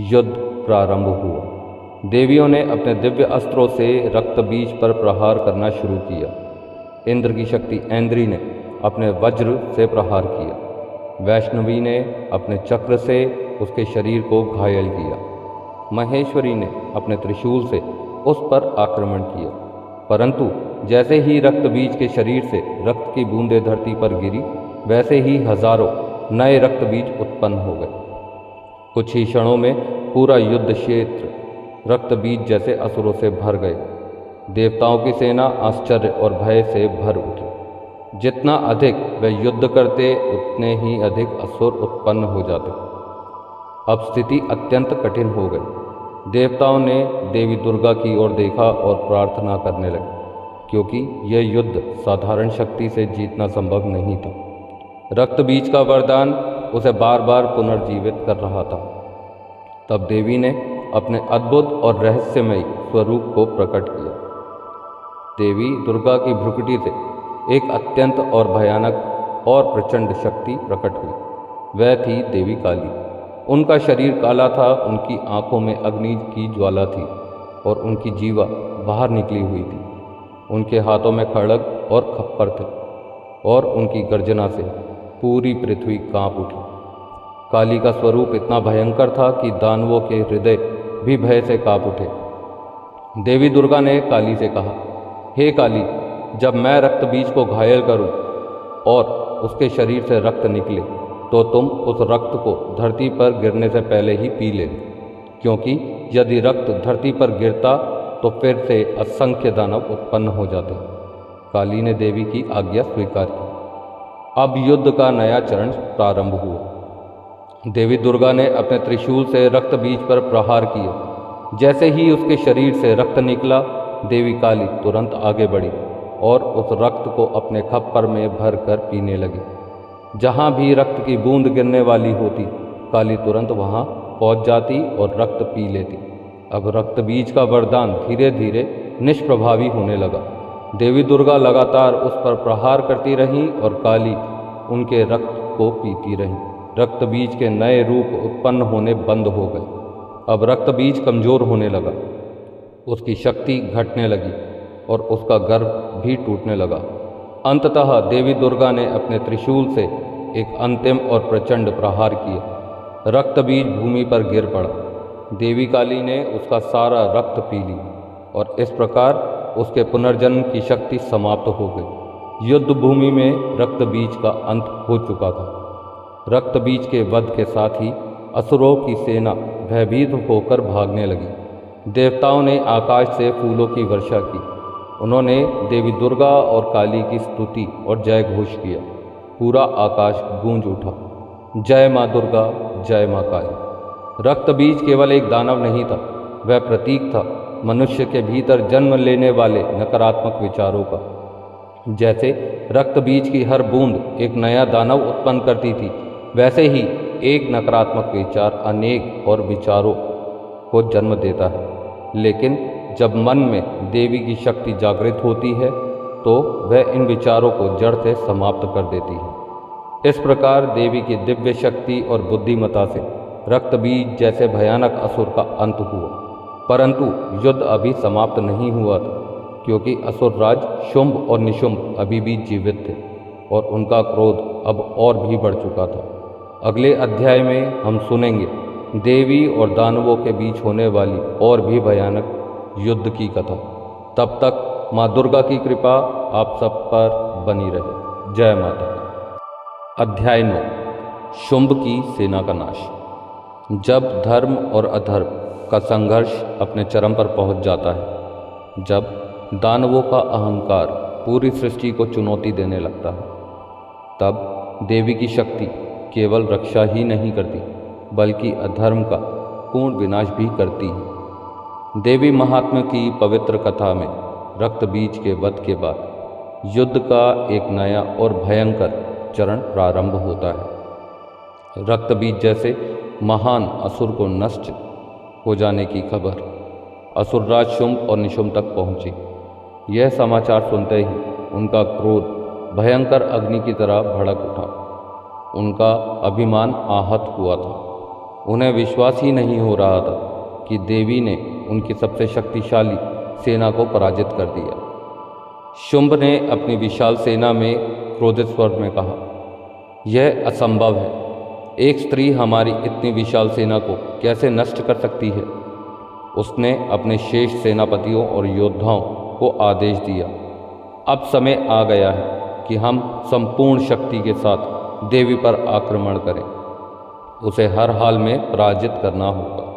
युद्ध प्रारंभ हुआ। देवियों ने अपने दिव्य अस्त्रों से रक्तबीज पर प्रहार करना शुरू किया। इंद्र की शक्ति ऐन्द्री ने अपने वज्र से प्रहार किया। वैष्णवी ने अपने चक्र से उसके शरीर को घायल किया। महेश्वरी ने अपने त्रिशूल से उस पर आक्रमण किया, परंतु जैसे ही रक्तबीज के शरीर से रक्त की बूंदें धरती पर गिरी, वैसे ही हजारों नए रक्तबीज उत्पन्न हो गए। कुछ ही क्षणों में पूरा युद्ध क्षेत्र रक्तबीज जैसे असुरों से भर गए। देवताओं की सेना आश्चर्य और भय से भर उठी। जितना अधिक वे युद्ध करते, उतने ही अधिक असुर उत्पन्न हो जाते। अब स्थिति अत्यंत कठिन हो गई। देवताओं ने देवी दुर्गा की ओर देखा और प्रार्थना करने लगे, क्योंकि यह युद्ध साधारण शक्ति से जीतना संभव नहीं था। रक्तबीज का वरदान उसे बार बार पुनर्जीवित कर रहा था। तब देवी ने अपने अद्भुत और रहस्यमयी स्वरूप को प्रकट किया। देवी दुर्गा की भ्रुकुटी से एक अत्यंत और भयानक और प्रचंड शक्ति प्रकट हुई। वह थी देवी काली। उनका शरीर काला था, उनकी आंखों में अग्नि की ज्वाला थी और उनकी जीवा बाहर निकली हुई थी। उनके हाथों में खड्ग और खप्पर थे और उनकी गर्जना से पूरी पृथ्वी कांप उठी। काली का स्वरूप इतना भयंकर था कि दानवों के हृदय भी भय से कांप उठे। देवी दुर्गा ने काली से कहा, हे काली, जब मैं रक्त बीज को घायल करूं और उसके शरीर से रक्त निकले तो तुम उस रक्त को धरती पर गिरने से पहले ही पी लेना, क्योंकि यदि रक्त धरती पर गिरता तो फिर से असंख्य दानव उत्पन्न हो जाते। काली ने देवी की आज्ञा स्वीकार की। अब युद्ध का नया चरण प्रारंभ हुआ। देवी दुर्गा ने अपने त्रिशूल से रक्त बीज पर प्रहार किए। जैसे ही उसके शरीर से रक्त निकला, देवी काली तुरंत आगे बढ़ी और उस रक्त को अपने खप्पर में भर कर पीने लगी। जहाँ भी रक्त की बूंद गिरने वाली होती, काली तुरंत वहाँ पहुँच जाती और रक्त पी लेती। अब रक्त बीज का वरदान धीरे धीरे निष्प्रभावी होने लगा। देवी दुर्गा लगातार उस पर प्रहार करती रहीं और काली उनके रक्त को पीती रही। रक्त बीज के नए रूप उत्पन्न होने बंद हो गए। अब रक्त बीज कमज़ोर होने लगा, उसकी शक्ति घटने लगी और उसका गर्भ भी टूटने लगा। अंततः देवी दुर्गा ने अपने त्रिशूल से एक अंतिम और प्रचंड प्रहार किया। रक्त बीज भूमि पर गिर पड़ा। देवी काली ने उसका सारा रक्त पी ली और इस प्रकार उसके पुनर्जन्म की शक्ति समाप्त हो गई। युद्ध भूमि में रक्त बीज का अंत हो चुका था। रक्त बीज के वध के साथ ही असुरों की सेना भयभीत होकर भागने लगी। देवताओं ने आकाश से फूलों की वर्षा की। उन्होंने देवी दुर्गा और काली की स्तुति और जय घोष किया। पूरा आकाश गूंज उठा, जय माँ दुर्गा, जय माँ काली। रक्त बीज केवल एक दानव नहीं था, वह प्रतीक था मनुष्य के भीतर जन्म लेने वाले नकारात्मक विचारों का। जैसे रक्त बीज की हर बूंद एक नया दानव उत्पन्न करती थी, वैसे ही एक नकारात्मक विचार अनेक और विचारों को जन्म देता है। लेकिन जब मन में देवी की शक्ति जागृत होती है तो वह इन विचारों को जड़ से समाप्त कर देती है। इस प्रकार देवी की दिव्य शक्ति और बुद्धिमता से रक्त बीज जैसे भयानक असुर का अंत हुआ। परंतु युद्ध अभी समाप्त नहीं हुआ था, क्योंकि असुर राज शुंभ और निशुंभ अभी भी जीवित थे और उनका क्रोध अब और भी बढ़ चुका था। अगले अध्याय में हम सुनेंगे देवी और दानवों के बीच होने वाली और भी भयानक युद्ध की कथा। तब तक माँ दुर्गा की कृपा आप सब पर बनी रहे। जय माता दी। अध्याय 9, शुंभ की सेना का नाश। जब धर्म और अधर्म का संघर्ष अपने चरम पर पहुंच जाता है, जब दानवों का अहंकार पूरी सृष्टि को चुनौती देने लगता है, तब देवी की शक्ति केवल रक्षा ही नहीं करती बल्कि अधर्म का पूर्ण विनाश भी करती है। देवी महात्म्य की पवित्र कथा में रक्त बीज के वध के बाद युद्ध का एक नया और भयंकर चरण प्रारंभ होता है। रक्त बीज जैसे महान असुर को नष्ट हो जाने की खबर असुरराज शुंभ और निशुंभ तक पहुंची। यह समाचार सुनते ही उनका क्रोध भयंकर अग्नि की तरह भड़क उठा। उनका अभिमान आहत हुआ था। उन्हें विश्वास ही नहीं हो रहा था कि देवी ने उनकी सबसे शक्तिशाली सेना को पराजित कर दिया। शुंभ ने अपनी विशाल सेना में क्रोधित स्वर में कहा, यह असंभव है। एक स्त्री हमारी इतनी विशाल सेना को कैसे नष्ट कर सकती है। उसने अपने शेष सेनापतियों और योद्धाओं को आदेश दिया, अब समय आ गया है कि हम संपूर्ण शक्ति के साथ देवी पर आक्रमण करें। उसे हर हाल में पराजित करना होगा।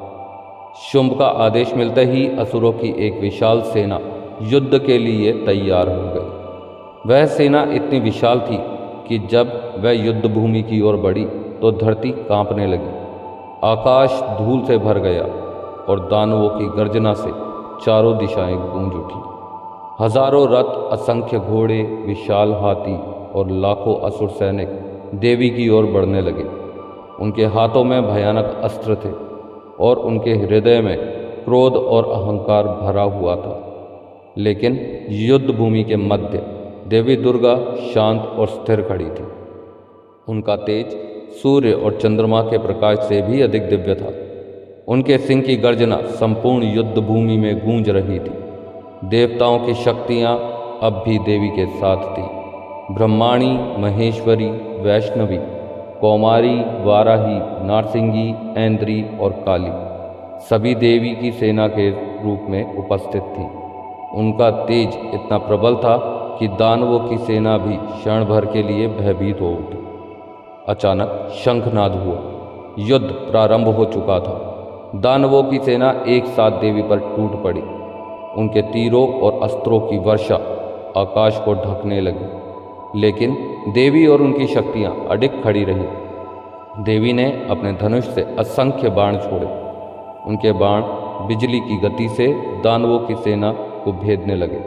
शुंभ का आदेश मिलते ही असुरों की एक विशाल सेना युद्ध के लिए तैयार हो गई। वह सेना इतनी विशाल थी कि जब वह युद्ध भूमि की ओर बढ़ी तो धरती कांपने लगी। आकाश धूल से भर गया और दानवों की गर्जना से चारों दिशाएं गूंज उठी। हजारों रथ, असंख्य घोड़े, विशाल हाथी और लाखों असुर सैनिक देवी की ओर बढ़ने लगे। उनके हाथों में भयानक अस्त्र थे और उनके हृदय में क्रोध और अहंकार भरा हुआ था। लेकिन युद्ध भूमि के मध्य देवी दुर्गा शांत और स्थिर खड़ी थी। उनका तेज सूर्य और चंद्रमा के प्रकाश से भी अधिक दिव्य था। उनके सिंह की गर्जना संपूर्ण युद्ध भूमि में गूंज रही थी। देवताओं की शक्तियाँ अब भी देवी के साथ थी। ब्रह्माणी, महेश्वरी, वैष्णवी, कौमारी, वाराही, नारसिंगी, ऐन्द्री और काली सभी देवी की सेना के रूप में उपस्थित थी। उनका तेज इतना प्रबल था कि दानवों की सेना भी क्षण भर के लिए भयभीत हो उठी। अचानक शंखनाद हुआ। युद्ध प्रारंभ हो चुका था। दानवों की सेना एक साथ देवी पर टूट पड़ी। उनके तीरों और अस्त्रों की वर्षा आकाश को ढकने लगी, लेकिन देवी और उनकी शक्तियां अडिग खड़ी रही। देवी ने अपने धनुष से असंख्य बाण छोड़े। उनके बाण बिजली की गति से दानवों की सेना को भेदने लगे।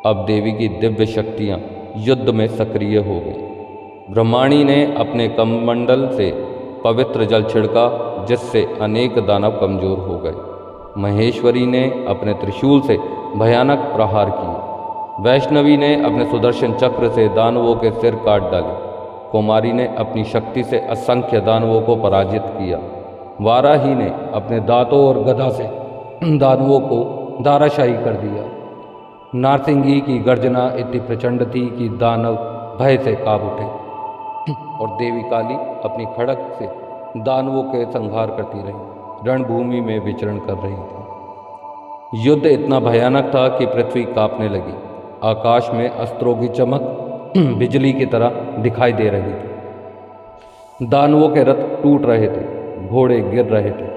अब देवी की दिव्य शक्तियां युद्ध में सक्रिय हो गई। ब्रह्माणी ने अपने कमंडल से पवित्र जल छिड़का, जिससे अनेक दानव कमजोर हो गए। महेश्वरी ने अपने त्रिशूल से भयानक प्रहार किए। वैष्णवी ने अपने सुदर्शन चक्र से दानवों के सिर काट डाले। कुमारी ने अपनी शक्ति से असंख्य दानवों को पराजित किया। वाराही ने अपने दांतों और गदा से दानवों को धाराशायी कर दिया। नारसिंगी की गर्जना इतनी प्रचंड थी कि दानव भय से कांप उठे, और देवी काली अपनी खड़ग से दानवों के संहार करती रही, रणभूमि में विचरण कर रही थी। युद्ध इतना भयानक था कि पृथ्वी कांपने लगी। आकाश में अस्त्रों की चमक बिजली की तरह दिखाई दे रही थी। दानवों के रथ टूट रहे थे, घोड़े गिर रहे थे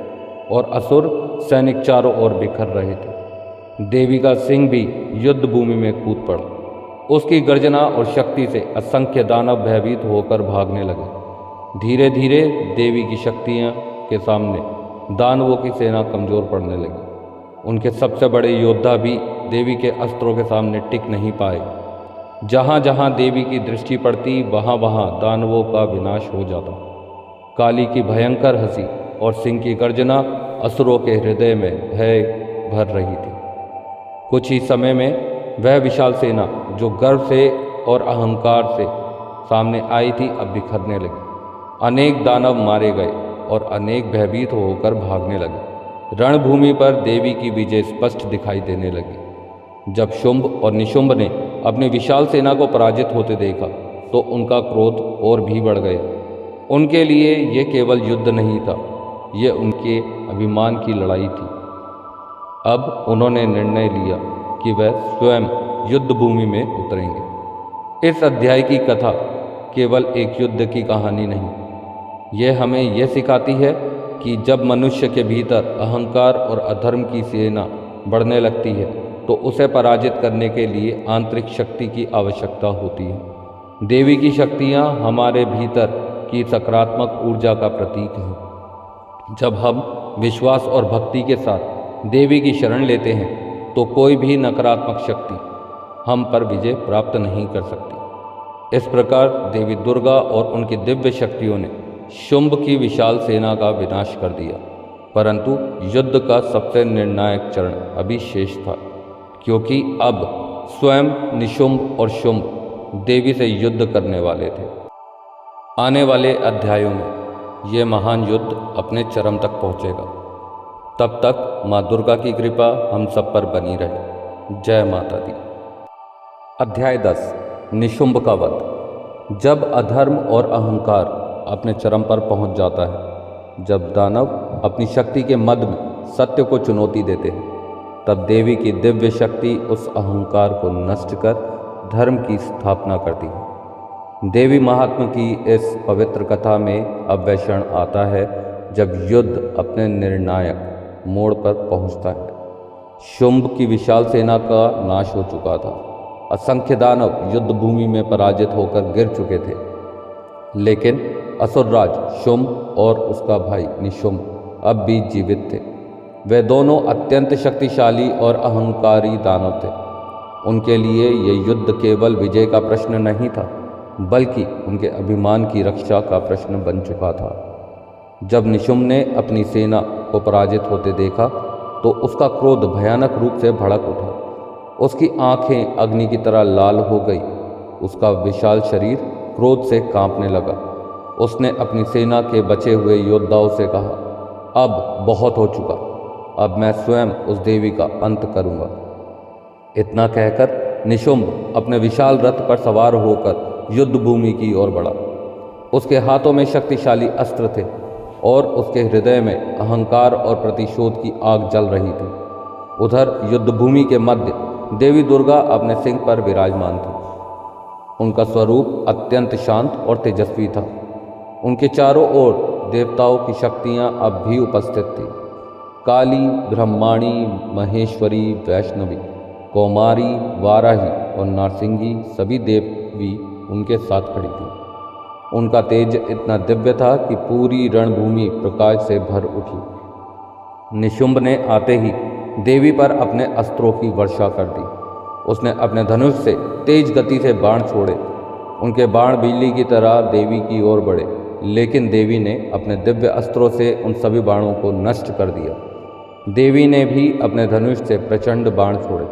और असुर सैनिक चारों ओर बिखर रहे थे। देवी का सिंह भी युद्ध भूमि में कूद पड़ा। उसकी गर्जना और शक्ति से असंख्य दानव भयभीत होकर भागने लगे। धीरे धीरे देवी की शक्तियाँ के सामने दानवों की सेना कमजोर पड़ने लगी। उनके सबसे बड़े योद्धा भी देवी के अस्त्रों के सामने टिक नहीं पाए। जहाँ जहाँ देवी की दृष्टि पड़ती, वहाँ वहाँ दानवों का विनाश हो जाता। काली की भयंकर हंसी और सिंह की गर्जना असुरों के हृदय में भय भर रही थी। कुछ ही समय में वह विशाल सेना जो गर्व से और अहंकार से सामने आई थी, अब बिखरने लगी। अनेक दानव मारे गए और अनेक भयभीत होकर भागने लगे। रणभूमि पर देवी की विजय स्पष्ट दिखाई देने लगी। जब शुंभ और निशुंभ ने अपनी विशाल सेना को पराजित होते देखा, तो उनका क्रोध और भी बढ़ गया। उनके लिए ये केवल युद्ध नहीं था, ये उनके अभिमान की लड़ाई थी। अब उन्होंने निर्णय लिया कि वह स्वयं युद्ध भूमि में उतरेंगे। इस अध्याय की कथा केवल एक युद्ध की कहानी नहीं, यह हमें यह सिखाती है कि जब मनुष्य के भीतर अहंकार और अधर्म की सेना बढ़ने लगती है, तो उसे पराजित करने के लिए आंतरिक शक्ति की आवश्यकता होती है। देवी की शक्तियाँ हमारे भीतर की सकारात्मक ऊर्जा का प्रतीक हैं। जब हम विश्वास और भक्ति के साथ देवी की शरण लेते हैं, तो कोई भी नकारात्मक शक्ति हम पर विजय प्राप्त नहीं कर सकती। इस प्रकार देवी दुर्गा और उनकी दिव्य शक्तियों ने शुंभ की विशाल सेना का विनाश कर दिया। परंतु युद्ध का सबसे निर्णायक चरण अभी शेष था, क्योंकि अब स्वयं निशुंभ और शुंभ देवी से युद्ध करने वाले थे। आने वाले अध्यायों में ये महान युद्ध अपने चरम तक पहुँचेगा। तब तक माँ दुर्गा की कृपा हम सब पर बनी रहे। जय माता दी। अध्याय 10 निशुंभ का वध। जब अधर्म और अहंकार अपने चरम पर पहुंच जाता है, जब दानव अपनी शक्ति के मद में सत्य को चुनौती देते हैं, तब देवी की दिव्य शक्ति उस अहंकार को नष्ट कर धर्म की स्थापना करती है। देवी महात्मा की इस पवित्र कथा में अब वह क्षण आता है जब युद्ध अपने निर्णायक मोड़ पर पहुंचता है। शुंभ की विशाल सेना का नाश हो चुका था। असंख्य दानव युद्ध भूमि में पराजित होकर गिर चुके थे, लेकिन असुरराज शुंभ और उसका भाई निशुंभ अब भी जीवित थे। वे दोनों अत्यंत शक्तिशाली और अहंकारी दानव थे। उनके लिए ये युद्ध केवल विजय का प्रश्न नहीं था, बल्कि उनके अभिमान की रक्षा का प्रश्न बन चुका था। जब निशुंभ ने अपनी सेना को पराजित होते देखा, तो उसका क्रोध भयानक रूप से भड़क उठा। उसकी आंखें अग्नि की तरह लाल हो गई। उसका विशाल शरीर क्रोध से कांपने लगा। उसने अपनी सेना के बचे हुए योद्धाओं से कहा, अब बहुत हो चुका, अब मैं स्वयं उस देवी का अंत करूंगा। इतना कहकर निशुंभ अपने विशाल रथ पर सवार होकर युद्ध भूमि की ओर बढ़ा। उसके हाथों में शक्तिशाली अस्त्र थे और उसके हृदय में अहंकार और प्रतिशोध की आग जल रही थी। उधर युद्धभूमि के मध्य देवी दुर्गा अपने सिंह पर विराजमान थी। उनका स्वरूप अत्यंत शांत और तेजस्वी था। उनके चारों ओर देवताओं की शक्तियां अब भी उपस्थित थीं। काली, ब्रह्माणी, महेश्वरी, वैष्णवी, कौमारी, वाराही और नारसिंगी सभी देवी उनके साथ खड़ी थीं। उनका तेज इतना दिव्य था कि पूरी रणभूमि प्रकाश से भर उठी। निशुंभ ने आते ही देवी पर अपने अस्त्रों की वर्षा कर दी। उसने अपने धनुष से तेज गति से बाण छोड़े। उनके बाण बिजली की तरह देवी की ओर बढ़े, लेकिन देवी ने अपने दिव्य अस्त्रों से उन सभी बाणों को नष्ट कर दिया। देवी ने भी अपने धनुष से प्रचंड बाण छोड़े।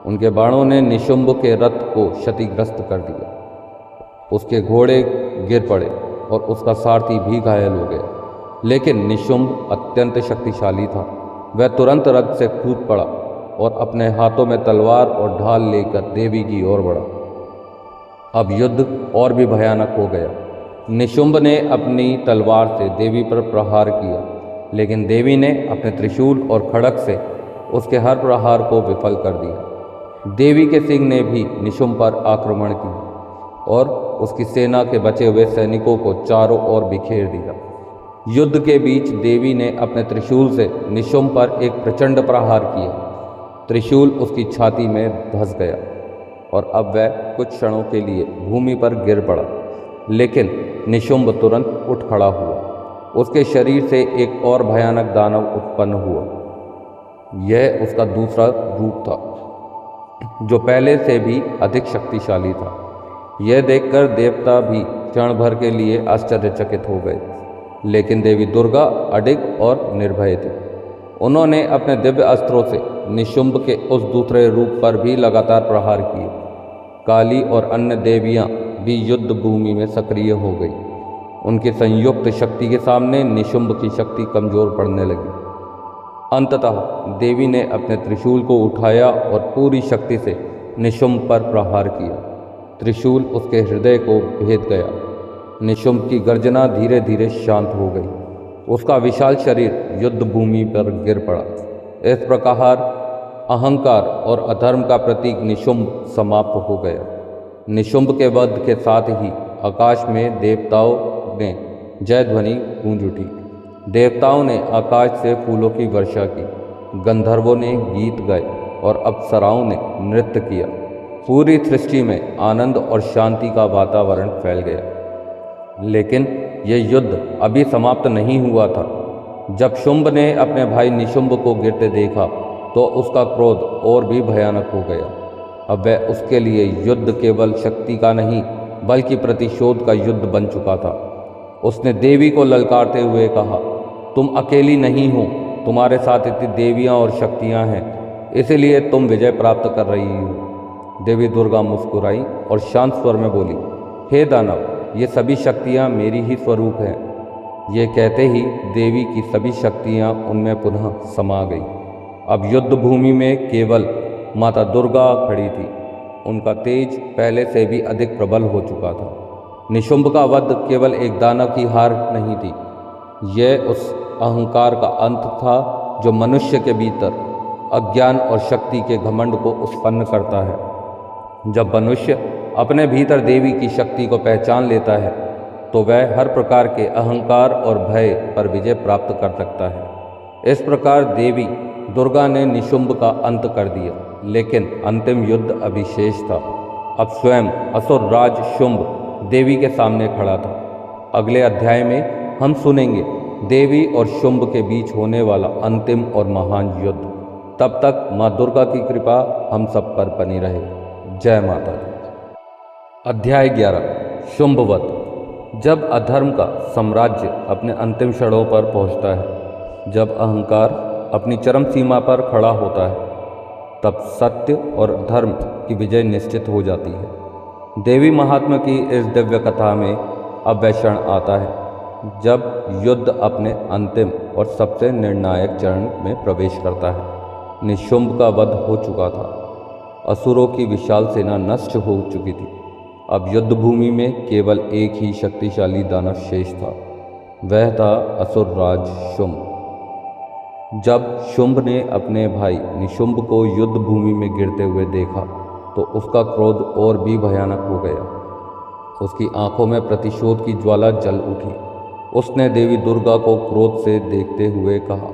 उनके बाणों ने निशुंभ के रथ को क्षतिग्रस्त कर दिया। उसके घोड़े गिर पड़े और उसका सारथी भी घायल हो गया। लेकिन निशुंभ अत्यंत शक्तिशाली था। वह तुरंत रथ से कूद पड़ा और अपने हाथों में तलवार और ढाल लेकर देवी की ओर बढ़ा। अब युद्ध और भी भयानक हो गया। निशुंभ ने अपनी तलवार से देवी पर प्रहार किया, लेकिन देवी ने अपने त्रिशूल और खड्ग से उसके हर प्रहार को विफल कर दिया। देवी के सिंह ने भी निशुंभ पर आक्रमण किया और उसकी सेना के बचे हुए सैनिकों को चारों ओर बिखेर दिया। युद्ध के बीच देवी ने अपने त्रिशूल से निशुंभ पर एक प्रचंड प्रहार किया। त्रिशूल उसकी छाती में धंस गया और अब वह कुछ क्षणों के लिए भूमि पर गिर पड़ा, लेकिन निशुंभ तुरंत उठ खड़ा हुआ। उसके शरीर से एक और भयानक दानव उत्पन्न हुआ। यह उसका दूसरा रूप था, जो पहले से भी अधिक शक्तिशाली था। यह देखकर देवता भी क्षण भर के लिए आश्चर्यचकित हो गए, लेकिन देवी दुर्गा अडिग और निर्भय थी। उन्होंने अपने दिव्य अस्त्रों से निशुंभ के उस दूसरे रूप पर भी लगातार प्रहार किए। काली और अन्य देवियां भी युद्ध भूमि में सक्रिय हो गई। उनकी संयुक्त शक्ति के सामने निशुंभ की शक्ति कमजोर पड़ने लगी। अंततः देवी ने अपने त्रिशूल को उठाया और पूरी शक्ति से निशुंभ पर प्रहार किया। त्रिशूल उसके हृदय को भेद गया। निशुंभ की गर्जना धीरे धीरे शांत हो गई। उसका विशाल शरीर युद्ध भूमि पर गिर पड़ा। इस प्रकार अहंकार और अधर्म का प्रतीक निशुंभ समाप्त हो गया। निशुंभ के वध के साथ ही आकाश में देवताओं ने जय ध्वनि गूंज उठी। देवताओं ने आकाश से फूलों की वर्षा की, गंधर्वों ने गीत गाए और अप्सराओं ने नृत्य किया। पूरी सृष्टि में आनंद और शांति का वातावरण फैल गया। लेकिन यह युद्ध अभी समाप्त नहीं हुआ था। जब शुंभ ने अपने भाई निशुंभ को गिरते देखा तो उसका क्रोध और भी भयानक हो गया। अब वह उसके लिए युद्ध केवल शक्ति का नहीं बल्कि प्रतिशोध का युद्ध बन चुका था। उसने देवी को ललकारते हुए कहा, तुम अकेली नहीं हो, तुम्हारे साथ इतनी देवियां और शक्तियां हैं, इसलिए तुम विजय प्राप्त कर रही हो। देवी दुर्गा मुस्कुराई और शांत स्वर में बोली, हे दानव, ये सभी शक्तियाँ मेरी ही स्वरूप हैं। ये कहते ही देवी की सभी शक्तियाँ उनमें पुनः समा गई। अब युद्ध भूमि में केवल माता दुर्गा खड़ी थी। उनका तेज पहले से भी अधिक प्रबल हो चुका था। निशुंभ का वध केवल एक दानव की हार नहीं थी, यह उस अहंकार का अंत था जो मनुष्य के भीतर अज्ञान और शक्ति के घमंड को उत्पन्न करता है। जब मनुष्य अपने भीतर देवी की शक्ति को पहचान लेता है तो वह हर प्रकार के अहंकार और भय पर विजय प्राप्त कर सकता है। इस प्रकार देवी दुर्गा ने निशुंभ का अंत कर दिया, लेकिन अंतिम युद्ध अभी शेष था। अब स्वयं असुर राज शुंभ देवी के सामने खड़ा था। अगले अध्याय में हम सुनेंगे देवी और शुंभ के बीच होने वाला अंतिम और महान युद्ध। तब तक माँ दुर्गा की कृपा हम सब पर बनी रहे। जय माता दी। अध्याय 11 शुंभवध। जब अधर्म का साम्राज्य अपने अंतिम क्षणों पर पहुंचता है, जब अहंकार अपनी चरम सीमा पर खड़ा होता है, तब सत्य और धर्म की विजय निश्चित हो जाती है। देवी महात्मा की इस दिव्य कथा में अब वह क्षण आता है जब युद्ध अपने अंतिम और सबसे निर्णायक चरण में प्रवेश करता है। निशुंभ का वध हो चुका था। असुरों की विशाल सेना नष्ट हो चुकी थी। अब युद्ध भूमि में केवल एक ही शक्तिशाली दानव शेष था। वह था असुर राज शुंभ। जब शुंभ ने अपने भाई निशुंभ को युद्ध भूमि में गिरते हुए देखा तो उसका क्रोध और भी भयानक हो गया। उसकी आंखों में प्रतिशोध की ज्वाला जल उठी। उसने देवी दुर्गा को क्रोध से देखते हुए कहा,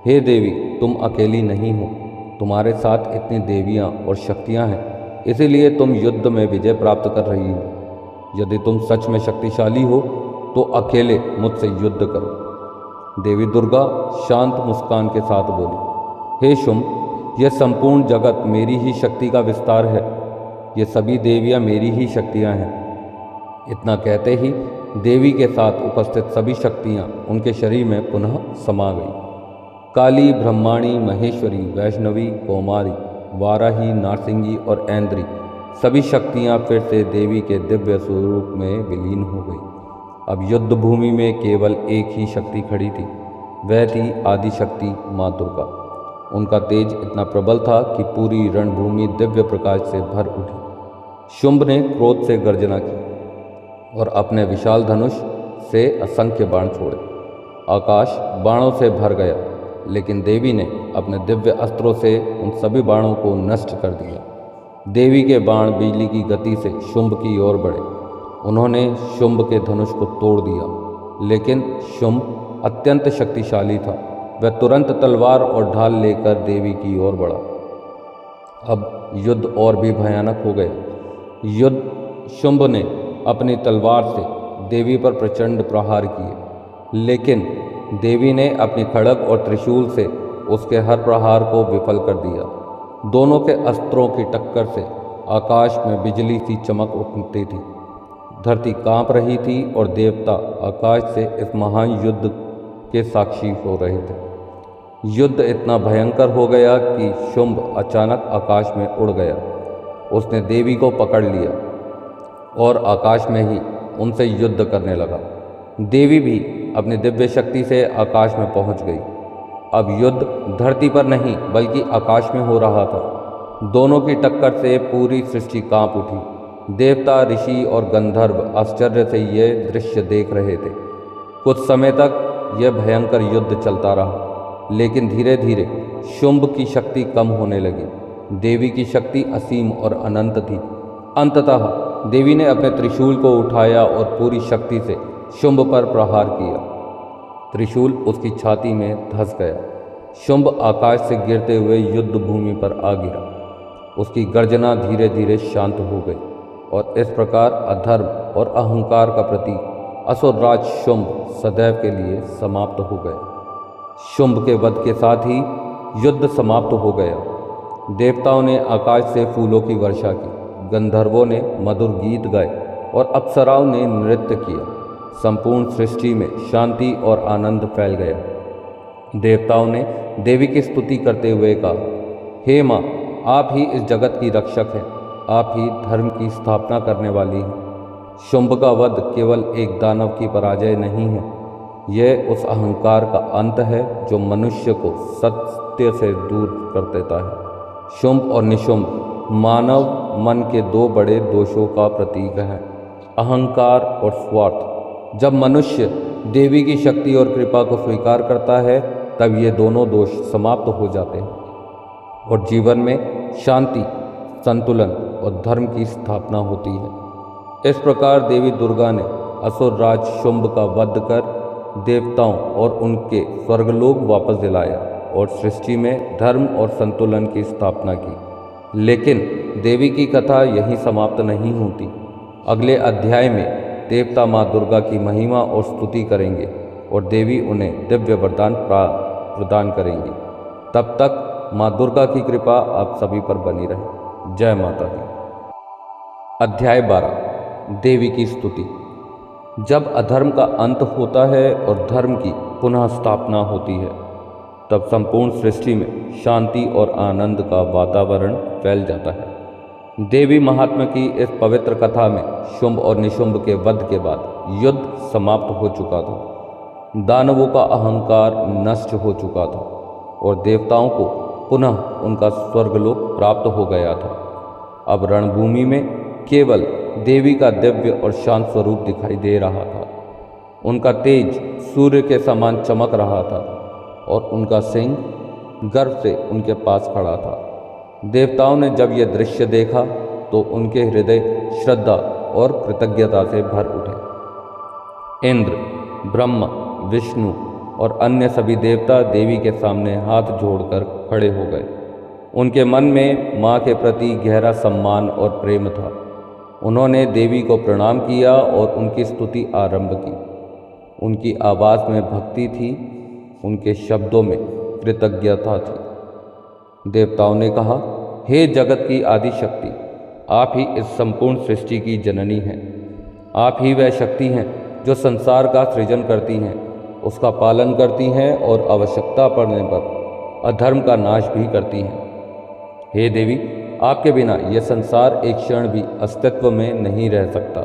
हे देवी, तुम अकेली नहीं हो, तुम्हारे साथ इतनी देवियां और शक्तियां हैं, इसीलिए तुम युद्ध में विजय प्राप्त कर रही हो। यदि तुम सच में शक्तिशाली हो तो अकेले मुझसे युद्ध करो। देवी दुर्गा शांत मुस्कान के साथ बोली, हे शुंभ, यह संपूर्ण जगत मेरी ही शक्ति का विस्तार है। ये सभी देवियां मेरी ही शक्तियां हैं। इतना कहते ही देवी के साथ उपस्थित सभी शक्तियां उनके शरीर में पुनः समा गई। काली, ब्रह्माणी, महेश्वरी, वैष्णवी, कौमारी, वाराही, नारसिंगी और ऐन्द्री सभी शक्तियां फिर से देवी के दिव्य स्वरूप में विलीन हो गई। अब युद्ध भूमि में केवल एक ही शक्ति खड़ी थी। वह थी आदिशक्ति माँ दुर्गा। उनका तेज इतना प्रबल था कि पूरी रणभूमि दिव्य प्रकाश से भर उठी। शुंभ ने क्रोध से गर्जना की और अपने विशाल धनुष से असंख्य बाण छोड़े। आकाश बाणों से भर गया, लेकिन देवी ने अपने दिव्य अस्त्रों से उन सभी बाणों को नष्ट कर दिया। देवी के बाण बिजली की गति से शुंभ की ओर बढ़े। उन्होंने शुंभ के धनुष को तोड़ दिया, लेकिन शुंभ अत्यंत शक्तिशाली था। वह तुरंत तलवार और ढाल लेकर देवी की ओर बढ़ा। अब युद्ध और भी भयानक हो गया। शुंभ ने अपनी तलवार से देवी पर प्रचंड प्रहार किए, लेकिन देवी ने अपनी खड्ग और त्रिशूल से उसके हर प्रहार को विफल कर दिया। दोनों के अस्त्रों की टक्कर से आकाश में बिजली सी चमक उठती थी। धरती कांप रही थी और देवता आकाश से इस महान युद्ध के साक्षी हो रहे थे। युद्ध इतना भयंकर हो गया कि शुंभ अचानक आकाश में उड़ गया। उसने देवी को पकड़ लिया और आकाश में ही उनसे युद्ध करने लगा। देवी भी अपनी दिव्य शक्ति से आकाश में पहुंच गई। अब युद्ध धरती पर नहीं बल्कि आकाश में हो रहा था। दोनों की टक्कर से पूरी सृष्टि कांप उठी। देवता, ऋषि और गंधर्व आश्चर्य से यह दृश्य देख रहे थे। कुछ समय तक यह भयंकर युद्ध चलता रहा, लेकिन धीरे धीरे शुंभ की शक्ति कम होने लगी। देवी की शक्ति असीम और अनंत थी। अंततः देवी ने अपने त्रिशूल को उठाया और पूरी शक्ति से शुंभ पर प्रहार किया। त्रिशूल उसकी छाती में धंस गया। शुंभ आकाश से गिरते हुए युद्ध भूमि पर आ गिरा। उसकी गर्जना धीरे धीरे शांत हो गई और इस प्रकार अधर्म और अहंकार का प्रतीक असुरराज शुंभ सदैव के लिए समाप्त हो गया। शुंभ के वध के साथ ही युद्ध समाप्त हो गया। देवताओं ने आकाश से फूलों की वर्षा की, गंधर्वों ने मधुर गीत गाए और अप्सराओं ने नृत्य किया। संपूर्ण सृष्टि में शांति और आनंद फैल गया। देवताओं ने देवी की स्तुति करते हुए कहा, हे माँ, आप ही इस जगत की रक्षक हैं, आप ही धर्म की स्थापना करने वाली हैं। शुंभ का वध केवल एक दानव की पराजय नहीं है, यह उस अहंकार का अंत है जो मनुष्य को सत्य से दूर कर देता है। शुंभ और निशुंभ मानव मन के दो बड़े दोषों का प्रतीक है, अहंकार और स्वार्थ। जब मनुष्य देवी की शक्ति और कृपा को स्वीकार करता है, तब ये दोनों दोष समाप्त हो जाते हैं और जीवन में शांति, संतुलन और धर्म की स्थापना होती है। इस प्रकार देवी दुर्गा ने असुर राज शुंभ का वध कर देवताओं और उनके स्वर्गलोक वापस दिलाया और सृष्टि में धर्म और संतुलन की स्थापना की। लेकिन देवी की कथा यहीं समाप्त नहीं होती। अगले अध्याय में देवता माँ दुर्गा की महिमा और स्तुति करेंगे और देवी उन्हें दिव्य वरदान प्रदान करेंगी। तब तक माँ दुर्गा की कृपा आप सभी पर बनी रहे। जय माता दी। अध्याय 12 देवी की स्तुति। जब अधर्म का अंत होता है और धर्म की पुनः स्थापना होती है, तब संपूर्ण सृष्टि में शांति और आनंद का वातावरण फैल जाता है। देवी महात्मा की इस पवित्र कथा में शुंभ और निशुंभ के वध के बाद युद्ध समाप्त हो चुका था। दानवों का अहंकार नष्ट हो चुका था और देवताओं को पुनः उनका स्वर्गलोक प्राप्त हो गया था। अब रणभूमि में केवल देवी का दिव्य और शांत स्वरूप दिखाई दे रहा था। उनका तेज सूर्य के समान चमक रहा था और उनका सिंह गर्व से उनके पास खड़ा था। देवताओं ने जब यह दृश्य देखा तो उनके हृदय श्रद्धा और कृतज्ञता से भर उठे। इंद्र, ब्रह्मा, विष्णु और अन्य सभी देवता देवी के सामने हाथ जोड़कर खड़े हो गए। उनके मन में माँ के प्रति गहरा सम्मान और प्रेम था। उन्होंने देवी को प्रणाम किया और उनकी स्तुति आरंभ की। उनकी आवाज़ में भक्ति थी, उनके शब्दों में कृतज्ञता थी। देवताओं ने कहा, हे जगत की आदि शक्ति, आप ही इस संपूर्ण सृष्टि की जननी हैं। आप ही वह शक्ति हैं जो संसार का सृजन करती हैं, उसका पालन करती हैं और आवश्यकता पड़ने पर अधर्म का नाश भी करती हैं। हे देवी, आपके बिना यह संसार एक क्षण भी अस्तित्व में नहीं रह सकता।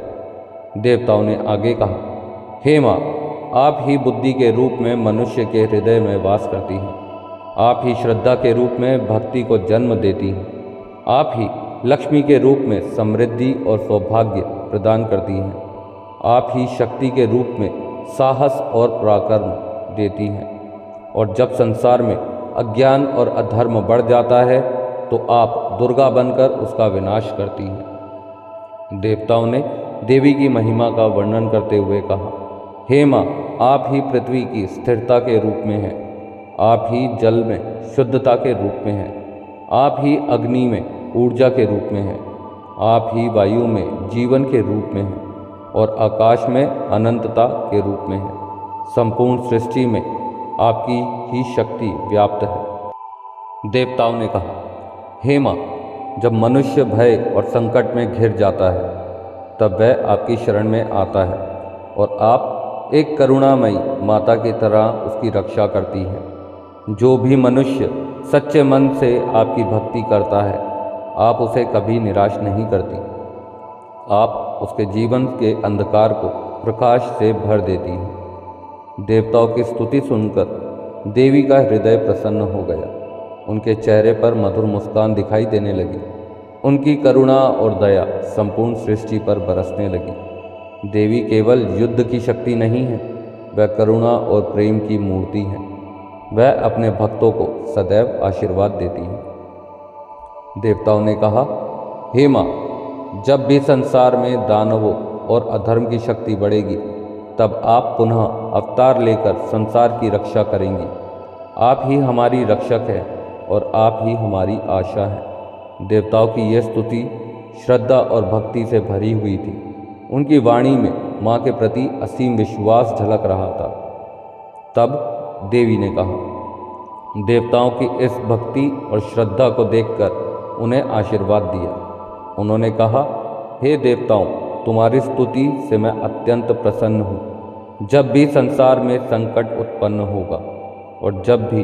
देवताओं ने आगे कहा, हे माँ, आप ही बुद्धि के रूप में मनुष्य के हृदय में वास करती हैं। आप ही श्रद्धा के रूप में भक्ति को जन्म देती हैं। आप ही लक्ष्मी के रूप में समृद्धि और सौभाग्य प्रदान करती हैं। आप ही शक्ति के रूप में साहस और पराक्रम देती हैं। और जब संसार में अज्ञान और अधर्म बढ़ जाता है तो आप दुर्गा बनकर उसका विनाश करती हैं। देवताओं ने देवी की महिमा का वर्णन करते हुए कहा, हे माँ, आप ही पृथ्वी की स्थिरता के रूप में हैं। आप ही जल में शुद्धता के रूप में हैं। आप ही अग्नि में ऊर्जा के रूप में हैं। आप ही वायु में जीवन के रूप में हैं और आकाश में अनंतता के रूप में हैं। संपूर्ण सृष्टि में आपकी ही शक्ति व्याप्त है। देवताओं ने कहा, हे माँ, जब मनुष्य भय और संकट में घिर जाता है तब वह आपकी शरण में आता है और आप एक करुणामयी माता की तरह उसकी रक्षा करती हैं। जो भी मनुष्य सच्चे मन से आपकी भक्ति करता है, आप उसे कभी निराश नहीं करती। आप उसके जीवन के अंधकार को प्रकाश से भर देती हैं। देवताओं की स्तुति सुनकर देवी का हृदय प्रसन्न हो गया। उनके चेहरे पर मधुर मुस्कान दिखाई देने लगी। उनकी करुणा और दया संपूर्ण सृष्टि पर बरसने लगी। देवी केवल युद्ध की शक्ति नहीं है, वह करुणा और प्रेम की मूर्ति है। वह अपने भक्तों को सदैव आशीर्वाद देती है। देवताओं ने कहा, हे माँ, जब भी संसार में दानवों और अधर्म की शक्ति बढ़ेगी तब आप पुनः अवतार लेकर संसार की रक्षा करेंगी। आप ही हमारी रक्षक है और आप ही हमारी आशा है। देवताओं की यह स्तुति श्रद्धा और भक्ति से भरी हुई थी। उनकी वाणी में माँ के प्रति असीम विश्वास झलक रहा था। तब देवी ने कहा, देवताओं की इस भक्ति और श्रद्धा को देखकर उन्हें आशीर्वाद दिया। उन्होंने कहा, हे देवताओं, तुम्हारी स्तुति से मैं अत्यंत प्रसन्न हूँ। जब भी संसार में संकट उत्पन्न होगा और जब भी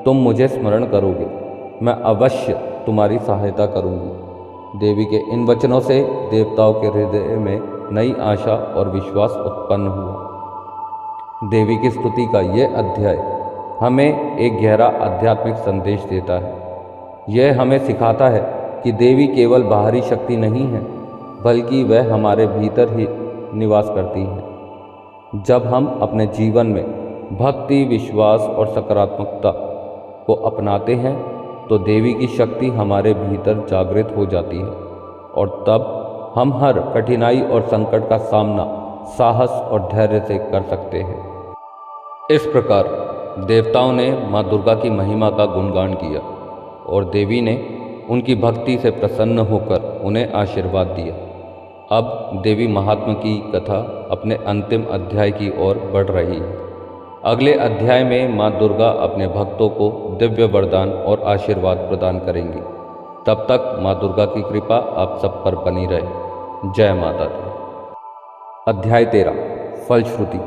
तुम मुझे स्मरण करोगे, मैं अवश्य तुम्हारी सहायता करूँगी। देवी के इन वचनों से देवताओं के हृदय में नई आशा और विश्वास उत्पन्न हुआ। देवी की स्तुति का यह अध्याय हमें एक गहरा आध्यात्मिक संदेश देता है। यह हमें सिखाता है कि देवी केवल बाहरी शक्ति नहीं है, बल्कि वह हमारे भीतर ही निवास करती है। जब हम अपने जीवन में भक्ति, विश्वास और सकारात्मकता को अपनाते हैं तो देवी की शक्ति हमारे भीतर जागृत हो जाती है और तब हम हर कठिनाई और संकट का सामना साहस और धैर्य से कर सकते हैं। इस प्रकार देवताओं ने माँ दुर्गा की महिमा का गुणगान किया और देवी ने उनकी भक्ति से प्रसन्न होकर उन्हें आशीर्वाद दिया। अब देवी महात्मा की कथा अपने अंतिम अध्याय की ओर बढ़ रही है। अगले अध्याय में माँ दुर्गा अपने भक्तों को दिव्य वरदान और आशीर्वाद प्रदान करेंगी। तब तक माँ दुर्गा की कृपा आप सब पर बनी रहे। जय माता दी। अध्याय 13 फलश्रुति।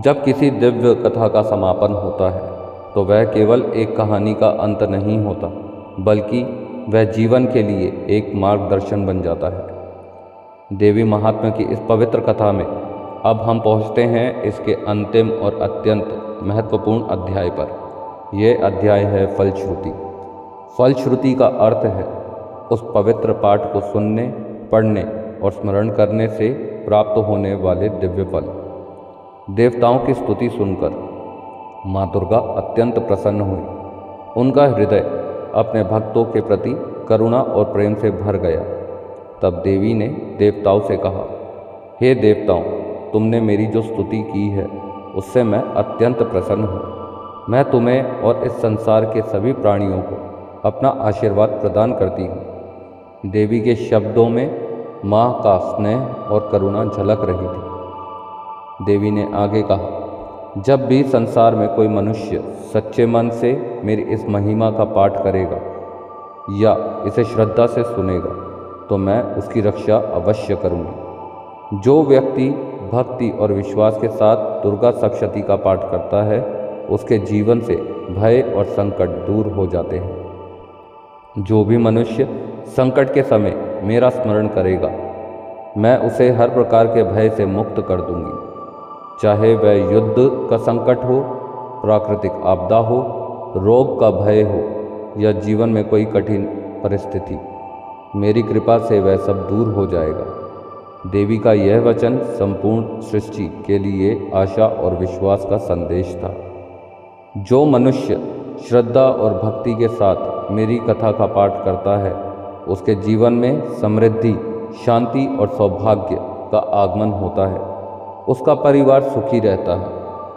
जब किसी दिव्य कथा का समापन होता है तो वह केवल एक कहानी का अंत नहीं होता, बल्कि वह जीवन के लिए एक मार्गदर्शन बन जाता है। देवी महात्मा की इस पवित्र कथा में अब हम पहुंचते हैं इसके अंतिम और अत्यंत महत्वपूर्ण अध्याय पर। यह अध्याय है फलश्रुति। फलश्रुति का अर्थ है उस पवित्र पाठ को सुनने पढ़ने और स्मरण करने से प्राप्त होने वाले दिव्य फल। देवताओं की स्तुति सुनकर माँ दुर्गा अत्यंत प्रसन्न हुई। उनका हृदय अपने भक्तों के प्रति करुणा और प्रेम से भर गया। तब देवी ने देवताओं से कहा, हे देवताओं, तुमने मेरी जो स्तुति की है उससे मैं अत्यंत प्रसन्न हूँ। मैं तुम्हें और इस संसार के सभी प्राणियों को अपना आशीर्वाद प्रदान करती हूँ। देवी के शब्दों में माँ का स्नेह और करुणा झलक रही थी। देवी ने आगे कहा, जब भी संसार में कोई मनुष्य सच्चे मन से मेरी इस महिमा का पाठ करेगा या इसे श्रद्धा से सुनेगा तो मैं उसकी रक्षा अवश्य करूँगी। जो व्यक्ति भक्ति और विश्वास के साथ दुर्गा सप्तशती का पाठ करता है उसके जीवन से भय और संकट दूर हो जाते हैं। जो भी मनुष्य संकट के समय मेरा स्मरण करेगा मैं उसे हर प्रकार के भय से मुक्त कर दूंगी। चाहे वह युद्ध का संकट हो, प्राकृतिक आपदा हो, रोग का भय हो या जीवन में कोई कठिन परिस्थिति, मेरी कृपा से वह सब दूर हो जाएगा। देवी का यह वचन संपूर्ण सृष्टि के लिए आशा और विश्वास का संदेश था। जो मनुष्य श्रद्धा और भक्ति के साथ मेरी कथा का पाठ करता है उसके जीवन में समृद्धि, शांति और सौभाग्य का आगमन होता है। उसका परिवार सुखी रहता है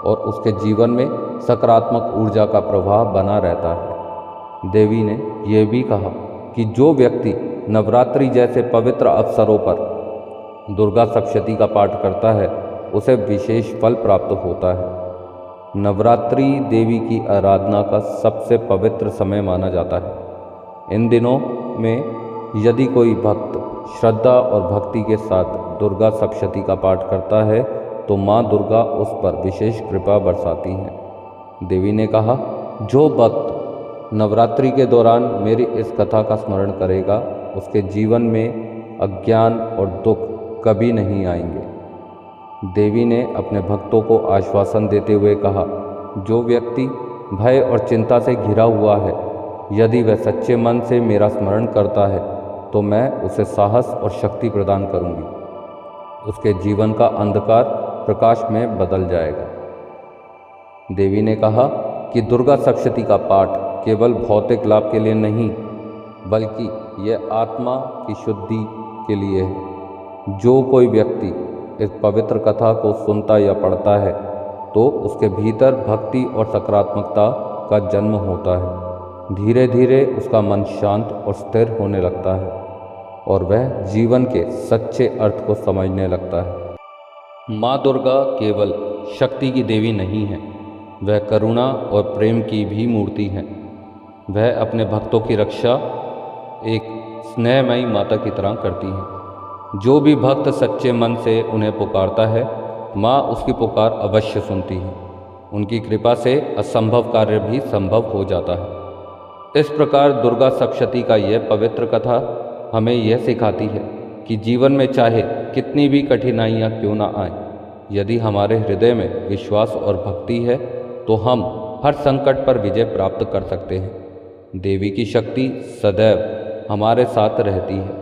और उसके जीवन में सकारात्मक ऊर्जा का प्रवाह बना रहता है। देवी ने यह भी कहा कि जो व्यक्ति नवरात्रि जैसे पवित्र अवसरों पर दुर्गा सप्तशती का पाठ करता है उसे विशेष फल प्राप्त होता है। नवरात्रि देवी की आराधना का सबसे पवित्र समय माना जाता है। इन दिनों में यदि कोई भक्त श्रद्धा और भक्ति के साथ दुर्गा सप्तशती का पाठ करता है तो माँ दुर्गा उस पर विशेष कृपा बरसाती हैं। देवी ने कहा, जो भक्त नवरात्रि के दौरान मेरी इस कथा का स्मरण करेगा उसके जीवन में अज्ञान और दुख कभी नहीं आएंगे। देवी ने अपने भक्तों को आश्वासन देते हुए कहा, जो व्यक्ति भय और चिंता से घिरा हुआ है यदि वह सच्चे मन से मेरा स्मरण करता है तो मैं उसे साहस और शक्ति प्रदान करूंगी। उसके जीवन का अंधकार प्रकाश में बदल जाएगा। देवी ने कहा कि दुर्गा सप्तशती का पाठ केवल भौतिक लाभ के लिए नहीं बल्कि यह आत्मा की शुद्धि के लिए है। जो कोई व्यक्ति इस पवित्र कथा को सुनता या पढ़ता है तो उसके भीतर भक्ति और सकारात्मकता का जन्म होता है। धीरे धीरे उसका मन शांत और स्थिर होने लगता है और वह जीवन के सच्चे अर्थ को समझने लगता है। माँ दुर्गा केवल शक्ति की देवी नहीं है, वह करुणा और प्रेम की भी मूर्ति है। वह अपने भक्तों की रक्षा एक स्नेहमयी माता की तरह करती है। जो भी भक्त सच्चे मन से उन्हें पुकारता है माँ उसकी पुकार अवश्य सुनती है। उनकी कृपा से असंभव कार्य भी संभव हो जाता है। इस प्रकार दुर्गा सप्तशती का यह पवित्र कथा हमें यह सिखाती है कि जीवन में चाहे कितनी भी कठिनाइयाँ क्यों ना आए, यदि हमारे हृदय में विश्वास और भक्ति है तो हम हर संकट पर विजय प्राप्त कर सकते हैं। देवी की शक्ति सदैव हमारे साथ रहती है।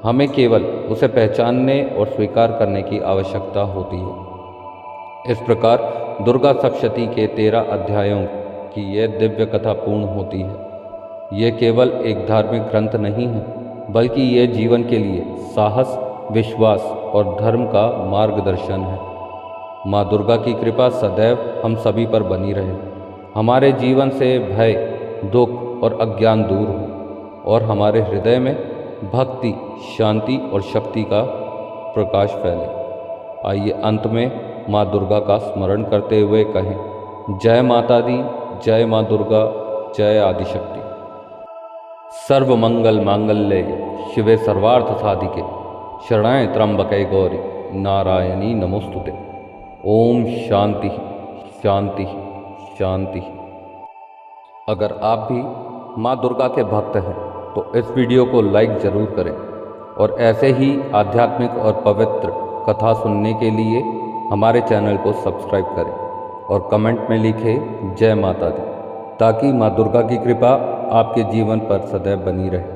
हमें केवल उसे पहचानने और स्वीकार करने की आवश्यकता होती है। इस प्रकार दुर्गा सप्तशती के 13 अध्यायों की यह दिव्य कथा पूर्ण होती है। यह केवल एक धार्मिक ग्रंथ नहीं है बल्कि यह जीवन के लिए साहस, विश्वास और धर्म का मार्गदर्शन है। माँ दुर्गा की कृपा सदैव हम सभी पर बनी रहे। हमारे जीवन से भय, दुख और अज्ञान दूर हो और हमारे हृदय में भक्ति, शांति और शक्ति का प्रकाश फैले। आइए अंत में माँ दुर्गा का स्मरण करते हुए कहें, जय माता दी, जय माँ दुर्गा, जय आदिशक्ति। सर्वमंगल मांगल्ये शिवे सर्वार्थ साधिके शरणाय त्र्यंबके गौरी नारायणी नमोस्तुते। ओम शांति शांति शांति। अगर आप भी माँ दुर्गा के भक्त हैं तो इस वीडियो को लाइक ज़रूर करें और ऐसे ही आध्यात्मिक और पवित्र कथा सुनने के लिए हमारे चैनल को सब्सक्राइब करें और कमेंट में लिखें जय माता दी, ताकि माँ दुर्गा की कृपा आपके जीवन पर सदैव बनी रहे।